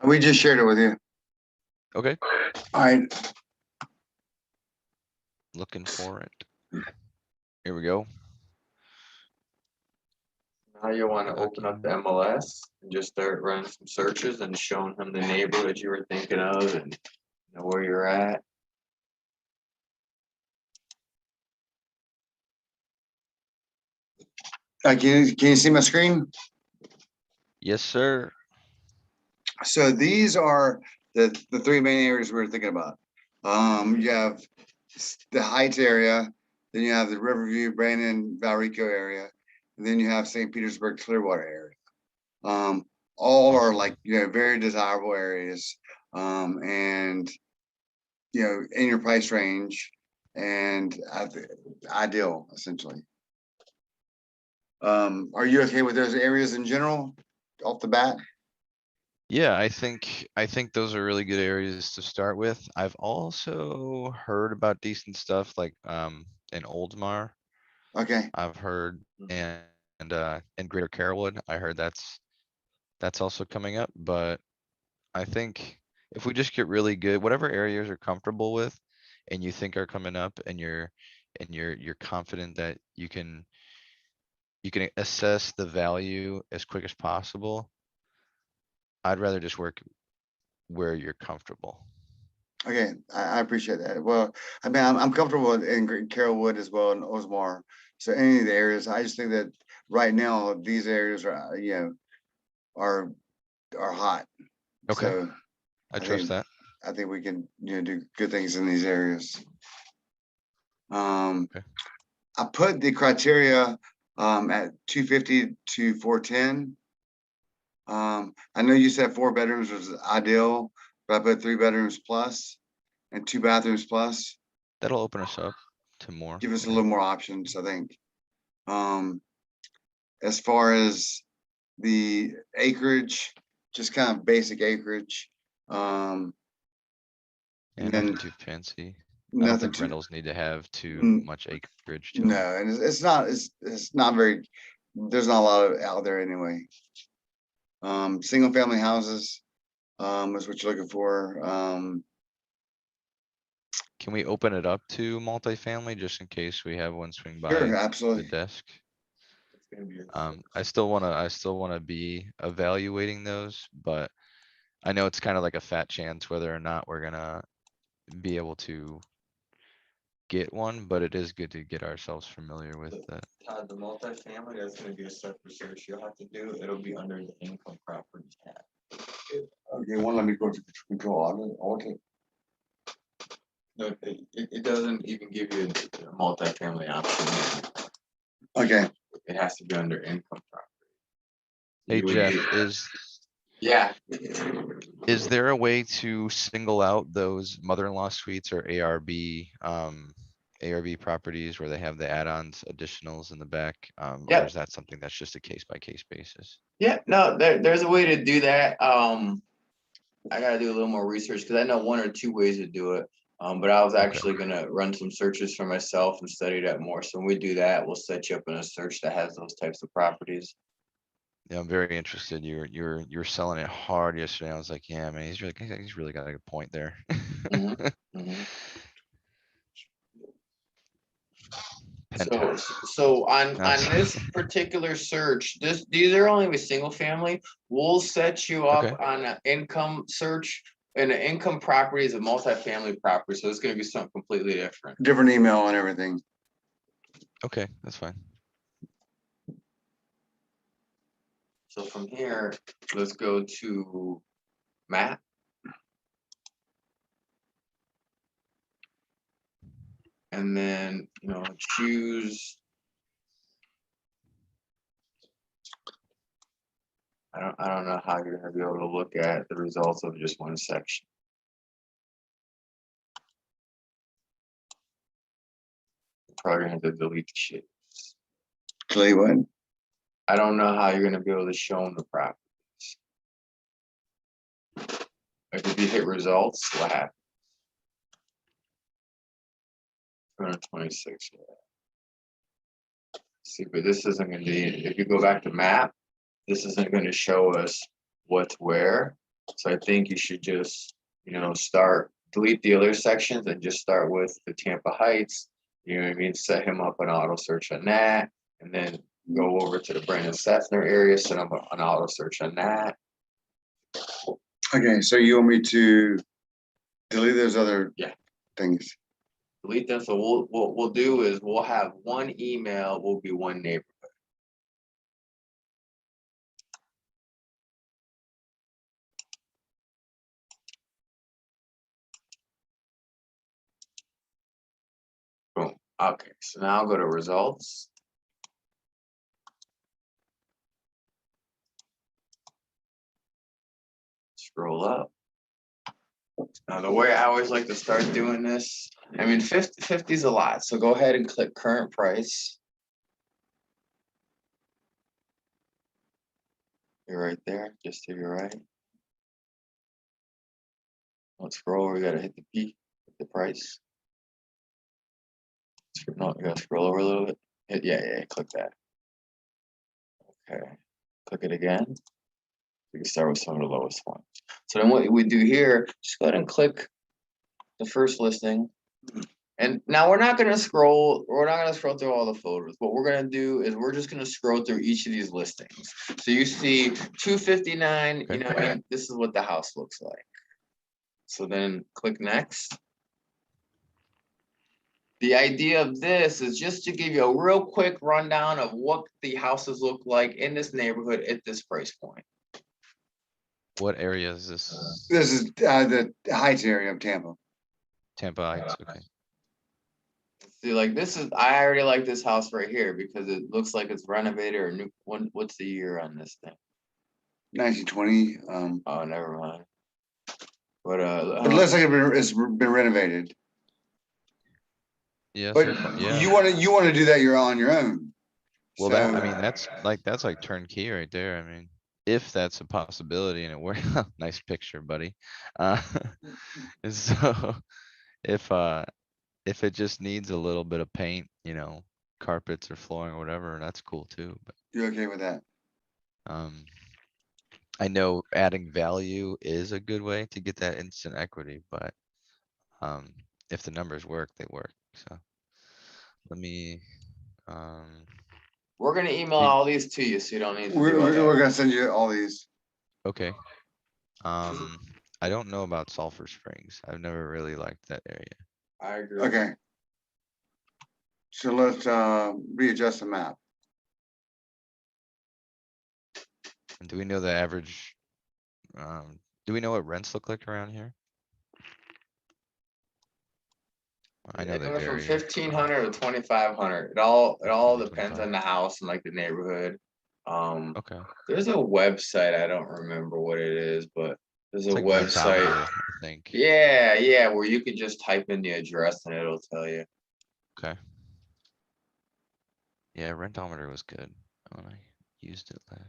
We just shared it with you. Okay, All right. looking for it. Here we go. Now you want to open up the MLS and just start running some searches and showing him the neighborhood you were thinking of and where you're at. Can you see my screen? Yes, sir. So these are the three main areas we were thinking about. You have the Heights area, then you have the Riverview, Brandon, Valrico area, and then you have St. Petersburg, Clearwater area. All are like, very desirable areas, and, in your price range and ideal essentially. Are you okay with those areas in general off the bat? Yeah, I think those are really good areas to start with. I've also heard about decent stuff like in Oldmar. Okay, I've heard and in Greater Carrollwood, I heard that's also coming up, but I think if we just get really good, whatever areas you're comfortable with and you think are coming up and you're confident that you can assess the value as quick as possible. I'd rather just work where you're comfortable. okay, I appreciate that. Well, I mean, I'm comfortable in Carrollwood as well and Osmar. So any of the areas, I just think that right now, these areas are, are hot. Okay, So I trust that. I think we can, do good things in these areas. Okay. I put the criteria at 250 to 410. I know you said 4 bedrooms was ideal, but I put 3 bedrooms plus and 2 bathrooms plus. That'll open us up to more. Give us a yeah. little more options, I think. As far as the acreage, just kind of basic acreage. And And nothing too fancy. I don't nothing think too, rentals need to have too Mm, much acreage to no, them. and it's not very, there's not a lot of out there anyway. Single family houses, is what you're looking for. Can we open it up to multifamily just in case we have one swing by Sure, the absolutely. desk? It's gonna be I still wanna be evaluating those, but I know it's kind of like a fat chance whether or not we're gonna be able to get one, but it is good to get ourselves familiar with that. Todd, the multifamily, that's gonna be a separate search you'll have to do. It'll be under the income property tab. Okay, let me go to control. Okay. No, it doesn't even give you a multifamily option. Okay. It has to be under income property. Hey You would Jeff, do- Yeah. is there a way to single out those mother-in-law suites or ARB properties where they have the add-ons additionals in the back? Or Yep. is that something that's just a case by case basis? Yeah, no, there's a way to do that. I gotta do a little more research because I know 1 or 2 ways to do it. But I was actually gonna run some searches for myself and study that more. So when we do that, we'll set you up in a search that has those types of properties. Yeah, I'm very interested. You're selling it hard yesterday. I was like, yeah, man, he's really got a good point there. Mhm, mhm. So, Penthouse. so on That's this particular search, these are only with single family. We'll set you up okay. on an income search. And an income property is a multifamily property, so it's gonna be something completely different. Different email and everything. Okay, that's fine. So from here, let's go to map. And then, choose. I don't know how you're gonna be able to look at the results of just one section. Probably gonna have to delete the shit. Clay what? I don't know how you're gonna be able to show them the properties. Like if you hit results, what happens? 226. See, but this isn't gonna be, if you go back to map, this isn't gonna show us what's where. So I think you should just, delete the other sections and just start with the Tampa Heights. You know what I mean? Set him up an auto search on that, and then go over to the Brandon Sethner area, set him up an auto search on that. Okay, so you want me to delete those other Yeah. things? Delete them. So what we'll do is we'll have one email, will be one neighborhood. Boom. Okay, so now I'll go to results. Scroll up. Now, the way I always like to start doing this, I mean, 50 is a lot, so go ahead and click current price. You're right there, just to your right. Let's scroll, we gotta hit the P, hit the price. No, you gotta scroll over a little bit. Yeah, click that. Okay, click it again. We can start with some of the lowest ones. So then what we do here, just go ahead and click the first listing. And now we're not gonna scroll through all the photos. What we're gonna do is we're just gonna scroll through each of these listings. So you see 259, Okay. this is what the house looks like. So then click next. The idea of this is just to give you a real quick rundown of what the houses look like in this neighborhood at this price point. What area is this? This is the Heights area of Tampa. Tampa Heights, okay. See, like I already like this house right here because it looks like it's renovated or new. What's the year on this thing? 1920. Oh, never mind. But It looks like it's been renovated. Yeah, But so far, yeah. you wanna do that, you're on your own. Well, So- that's like turnkey right there. I mean, if that's a possibility and it were, nice picture, buddy. So if it just needs a little bit of paint, carpets or flooring or whatever, that's cool too. But, You're okay with that? I know adding value is a good way to get that instant equity, but, if the numbers work, they work. So let me, we're gonna email Did- all these to you, so you don't need to do all We're that. gonna send you all these. okay. I don't know about Sulphur Springs. I've never really liked that area. I agree. Okay. So let's readjust the map. And do we know the average? Do we know what rents look like around here? I know they Anywhere from vary. 1,500 to 2,500. It all depends 25. on the house and like the neighborhood. Okay. There's a website, I don't remember what it is, but there's a It's like website. Rentometer, I think. Yeah, where you could just type in the address and it'll tell you. Okay. Yeah, Rentometer was good when I used it last.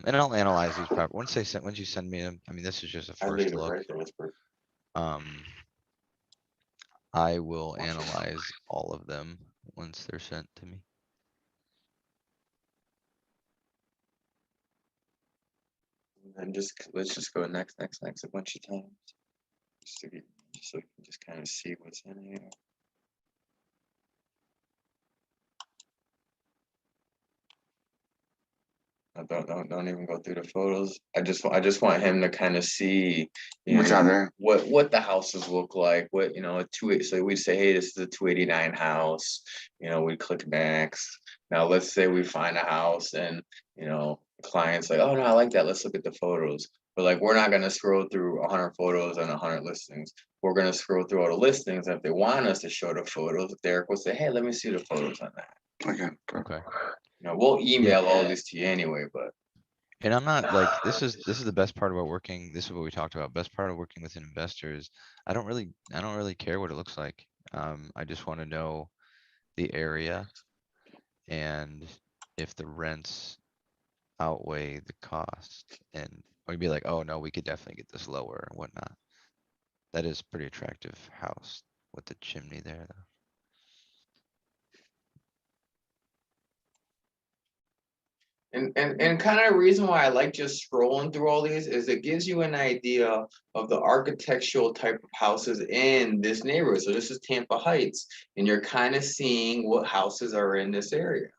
And I'll analyze these properties. Once you send me them, I mean, this is just a I first leave it look. right there, it's perfect. I will analyze all of them once they're sent to me. And let's just go next a bunch of times. Just to get, just so we can just kind of see what's in here. Don't even go through the photos. I just want him to kind of see, you What's out know, there? what the houses look like, what, you know, a so we'd say, hey, this is a 289 house, you know, we click next. Now, let's say we find a house and, you know, the client's like, oh no, I like that, let's look at the photos. But like, we're not gonna scroll through 100 photos and 100 listings. We're gonna scroll through all the listings, and if they want us to show the photos, Derek will say, hey, let me see the photos on that. Okay. Okay. You know, we'll email all this to you anyway, but And I'm not like, this is the best part about working, this is what we talked about, best part of working with investors. I don't really care what it looks like. I just wanna know the area and if the rents outweigh the cost. And we'd be like, oh no, we could definitely get this lower and whatnot. That is pretty attractive house with the chimney there though. And kind of the reason why I like just scrolling through all these is it gives you an idea of the architectural type of houses in this neighborhood. So this is Tampa Heights, and you're kind of seeing what houses are in this area.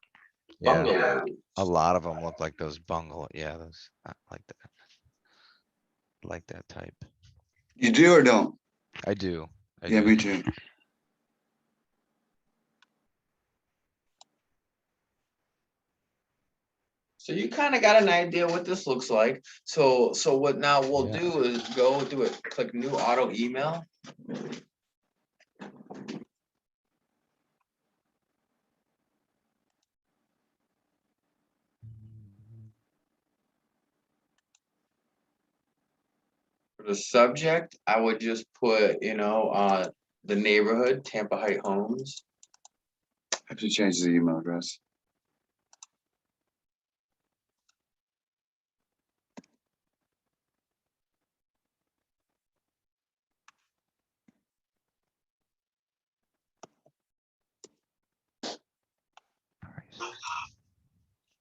Yeah, Bungalows. a lot of them look like those bungalow, yeah, those, I like that. Like that type. You do or don't? I do. I Yeah, do. me too. So you kind of got an idea what this looks like. So what now we'll Yeah. do is go do it, click new auto email. For the subject, I would just put, you know, the neighborhood, Tampa Height Homes. I have to change the email address.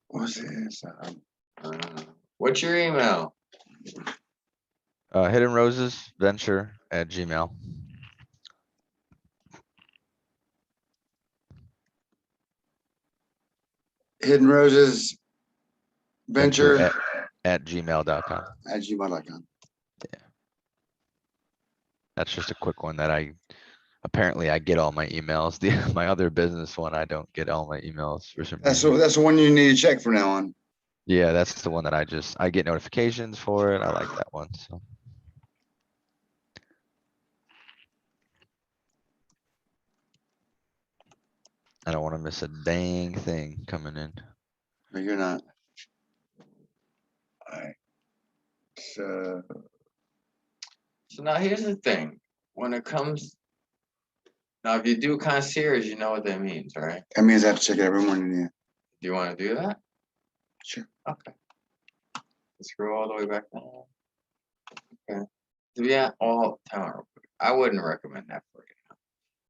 What's this? What's your email? Hidden Roses Venture at Gmail. Hidden Roses Venture At gmail.com. at gmail.com. That's just a quick one that apparently I get all my emails. My other business one, I don't get all my emails for some reason. That's the one you need to check from now on. Yeah, that's the one that I get notifications for it. I like that one, so. I don't wanna miss a dang thing coming in. No, you're not. Alright. So, So now here's the thing, when it comes. Now, if you do concierge, you know what that means, right? that means I have to check it every morning, yeah. Do you want to do that? Sure. Okay. Let's scroll all the way back down. Okay. Yeah, all town. real quick. I wouldn't recommend that for you.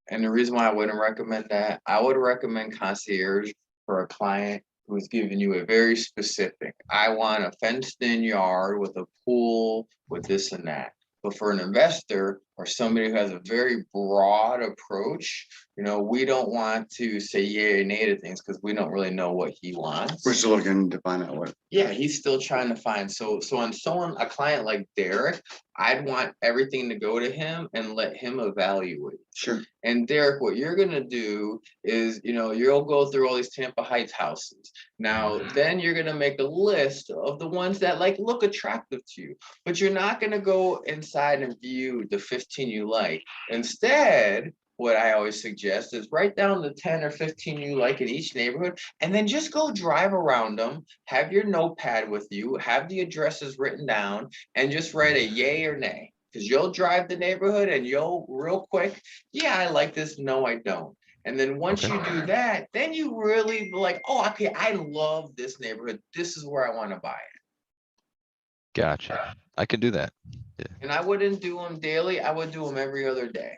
And the reason why I wouldn't recommend that, I would recommend concierge for a client who's giving you a very specific, I want a fenced in yard with a pool with this and that. But for an investor or somebody who has a very broad approach, you know, we don't want to say yay or nay to things because we don't really know what he wants. We're still looking to find out what. Yeah, he's still trying to find, so on a client like Derek, I'd want everything to go to him and let him evaluate. Sure. And Derek, what you're gonna do is, you know, you'll go through all these Tampa Heights houses. Now, then you're gonna make a list of the ones that like look attractive to you, but you're not gonna go inside and view the 15 you like. Instead, what I always suggest is write down the 10 or 15 you like in each neighborhood, and then just go drive around them, have your notepad with you, have the addresses written down, and just write a yay or nay. Because you'll drive the neighborhood and you'll real quick, yeah, I like this, no, I don't. And then once Okay. you do that, then you really be like, oh, okay, I love this neighborhood. This is where I want to buy it. Gotcha. I can do that. And I wouldn't do them daily. I would do them every other day.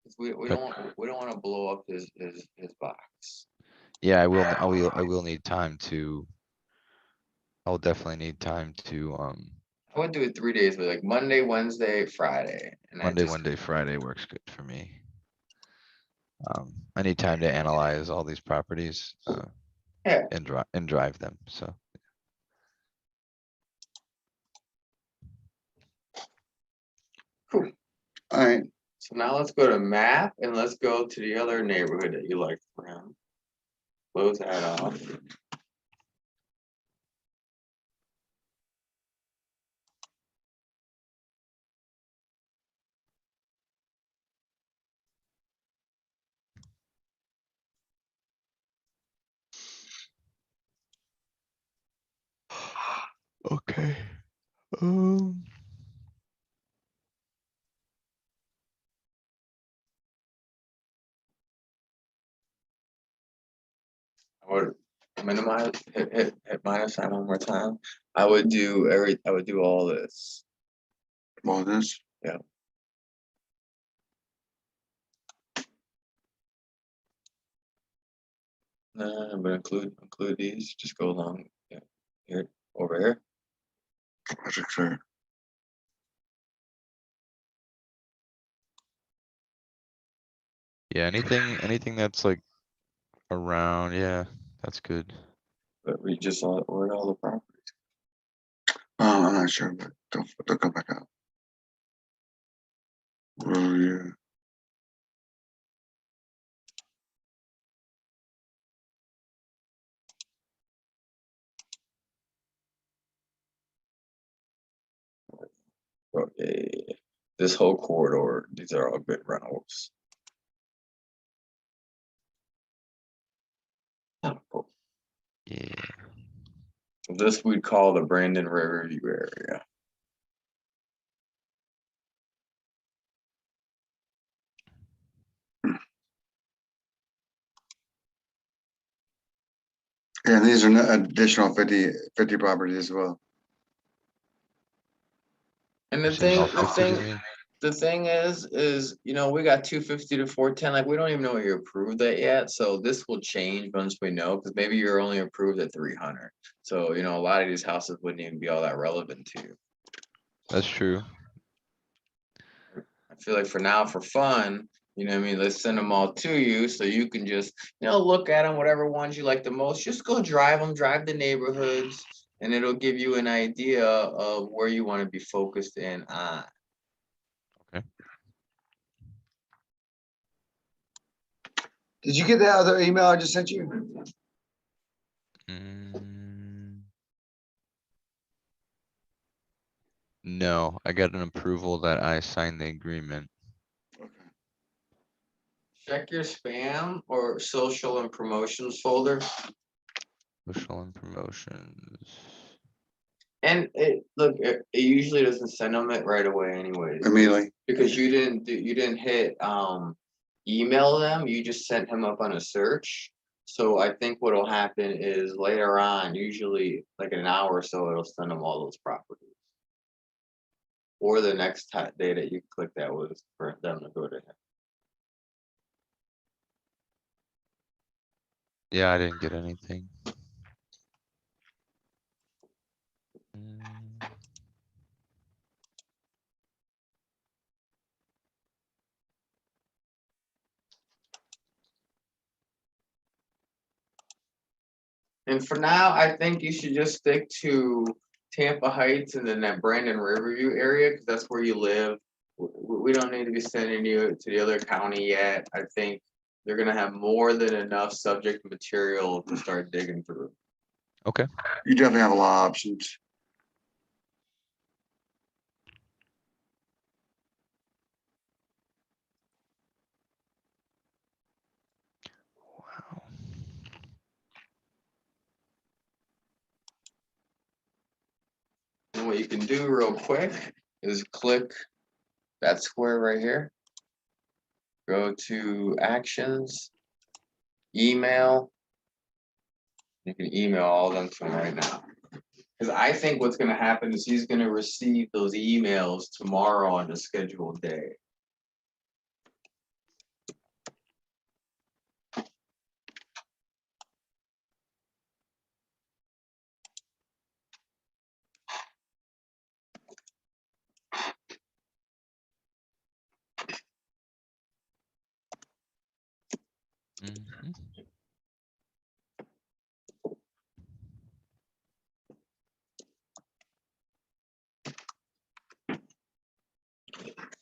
'Cause we don't want to blow up his box. Yeah, I will need time to I'll definitely need time to, I would do it 3 days, but like Monday, Wednesday, Friday, and I Monday, just, Wednesday, Friday works good for me. I need time to analyze all these properties, yeah, and drive them, so. Alright, so now let's go to map and let's go to the other neighborhood that you like for him. Close that off. Okay. I would minimize, hit minus sign one more time. I would do all this. well, this, Nah, I'm gonna include these, just go along, yeah, here, over here. project clear. Yeah, anything that's like around, yeah, that's good. But we just saw it, where all the properties. I'm not sure, but don't come back out. Oh, yeah. Okay, this whole corridor, these are all good rentals. Oh, cool. Yeah, This we'd call the Brandon Riverview area. Yeah, these are additional 50 properties as well. And the this is all thing, 50 to me. the thing is, you know, we got 250 to 410, like, we don't even know you're approved that yet, so this will change once we know, because maybe you're only approved at 300. So, you know, a lot of these houses wouldn't even be all that relevant to you. That's true. I feel like for now, for fun, you know what I mean, let's send them all to you, so you can just, you know, look at them, whatever ones you like the most, just go drive them, drive the neighborhoods, and it'll give you an idea of where you want to be focused in on. Did you get that other email I just sent you? No, I got an approval that I signed the agreement. Check your spam or social and promotions folder. Social and promotions. And it usually doesn't send them it right away anyways, Immediately. because you didn't hit email them, you just sent him up on a search. So I think what'll happen is later on, usually like in an hour or so, it'll send them all those properties. Or the next day that you click that was for them to go to him. Yeah, I didn't get anything. And for now, I think you should just stick to Tampa Heights and then that Brandon Riverview area, because that's where you live. We don't need to be sending you to the other county yet. I think they're gonna have more than enough subject material to start digging through. Okay, You definitely have a lot of options. wow. And what you can do real quick is click that square right here. Go to actions, email. You can email all of them to him right now. Because I think what's gonna happen is he's gonna receive those emails tomorrow on the scheduled day. Mhm.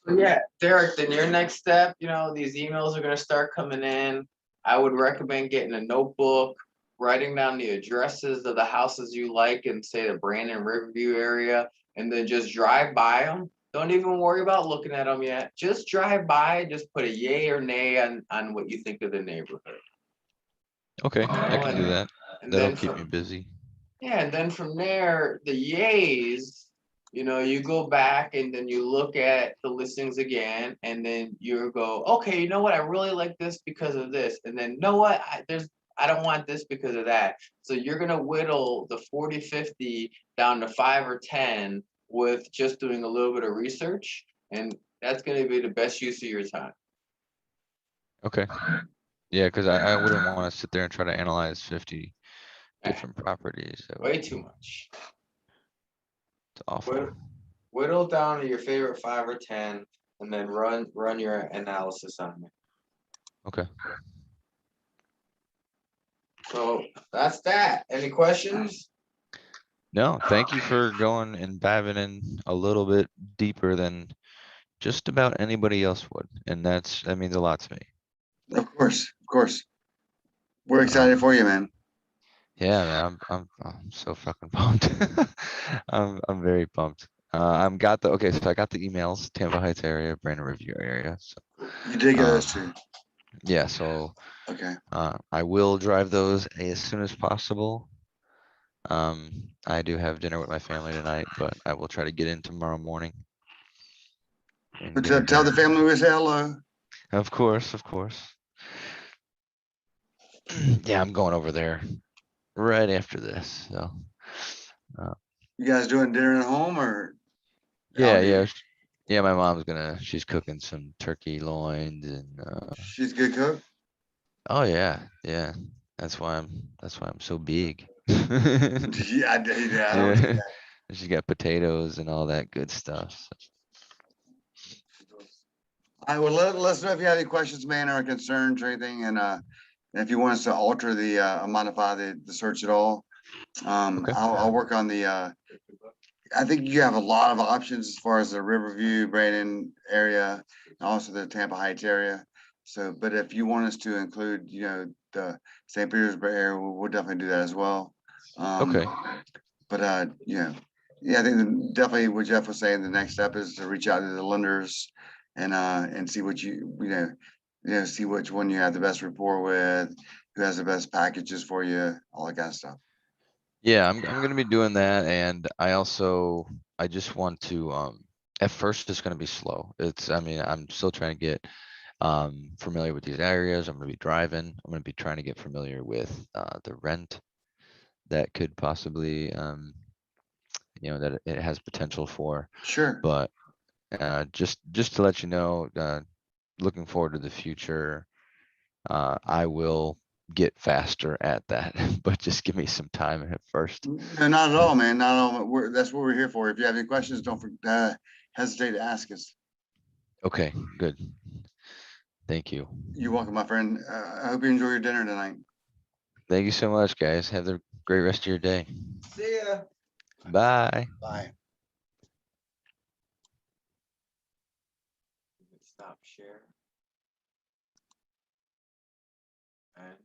So yeah, Derek, then your next step, these emails are gonna start coming in. I would recommend getting a notebook, writing down the addresses of the houses you like in, say, the Brandon Riverview area, and then just drive by them. Don't even worry about looking at them yet. Just drive by, just put a yay or nay on what you think of the neighborhood. Okay, I can do and- that. And That'll then keep from, me busy. yeah, and then from there, the yays, you go back and then you look at the listings again, and then you go, okay, you know what, I really like this because of this, and then, you know what, I don't want this because of that. So you're gonna whittle the 40, 50 down to 5 or 10 with just doing a little bit of research, and that's gonna be the best use of your time. Okay. Yeah, cuz I wouldn't wanna sit there and try to analyze 50 different properties. That would Way be too much. awful. Whittle down to your favorite 5 or 10, and then run your analysis on it. Okay. So that's that. Any questions? No, thank you for going and diving in a little bit deeper than just about anybody else would. And that means a lot to me. Of course, of course. We're excited for you, man. Yeah, man, I'm so fucking pumped. I'm very pumped. Okay, so I got the emails, Tampa Heights area, Brandon Review area. So You did get those um, two. yeah, so Okay. I will drive those as soon as possible. I do have dinner with my family tonight, but I will try to get in tomorrow morning. and But get it tell the done. family we say hello. Of course, of course. Yeah, I'm going over there right after this. So You guys doing dinner at home or? yeah, out yeah, here? yeah. She's cooking some turkey loins and She's a good cook. oh yeah, yeah. That's why I'm so big. Yeah, I don't see Yeah, that. she got potatoes and all that good stuff. I will let us know if you have any questions, man, or concerns or anything, and if you want us to alter the modify the search at all, Okay. I'll work on the I think you have a lot of options as far as the Riverview, Brandon area, and also the Tampa Heights area. So, but if you want us to include, the St. Petersburg area, we'll definitely do that as well. Okay. But yeah, I think definitely what Jeff was saying, the next step is to reach out to the lenders and see what see which one you have the best rapport with, who has the best packages for you, all that kind of stuff. Yeah, I'm gonna be doing that, and I just want to at first it's gonna be slow. I mean, I'm still trying to get familiar with these areas. I'm gonna be driving. I'm gonna be trying to get familiar with the rent that could possibly that it has potential for. Sure. But just to let you know, looking forward to the future, I will get faster at that, but just give me some time at first. No, not at all, man. Not at all. That's what we're here for. If you have any questions, don't hesitate to ask us. Okay, good. Thank you. You're welcome, my friend. I hope you enjoy your dinner tonight. Thank you so much, guys. Have a great rest of your day. See ya. Bye. Bye. Stop share. And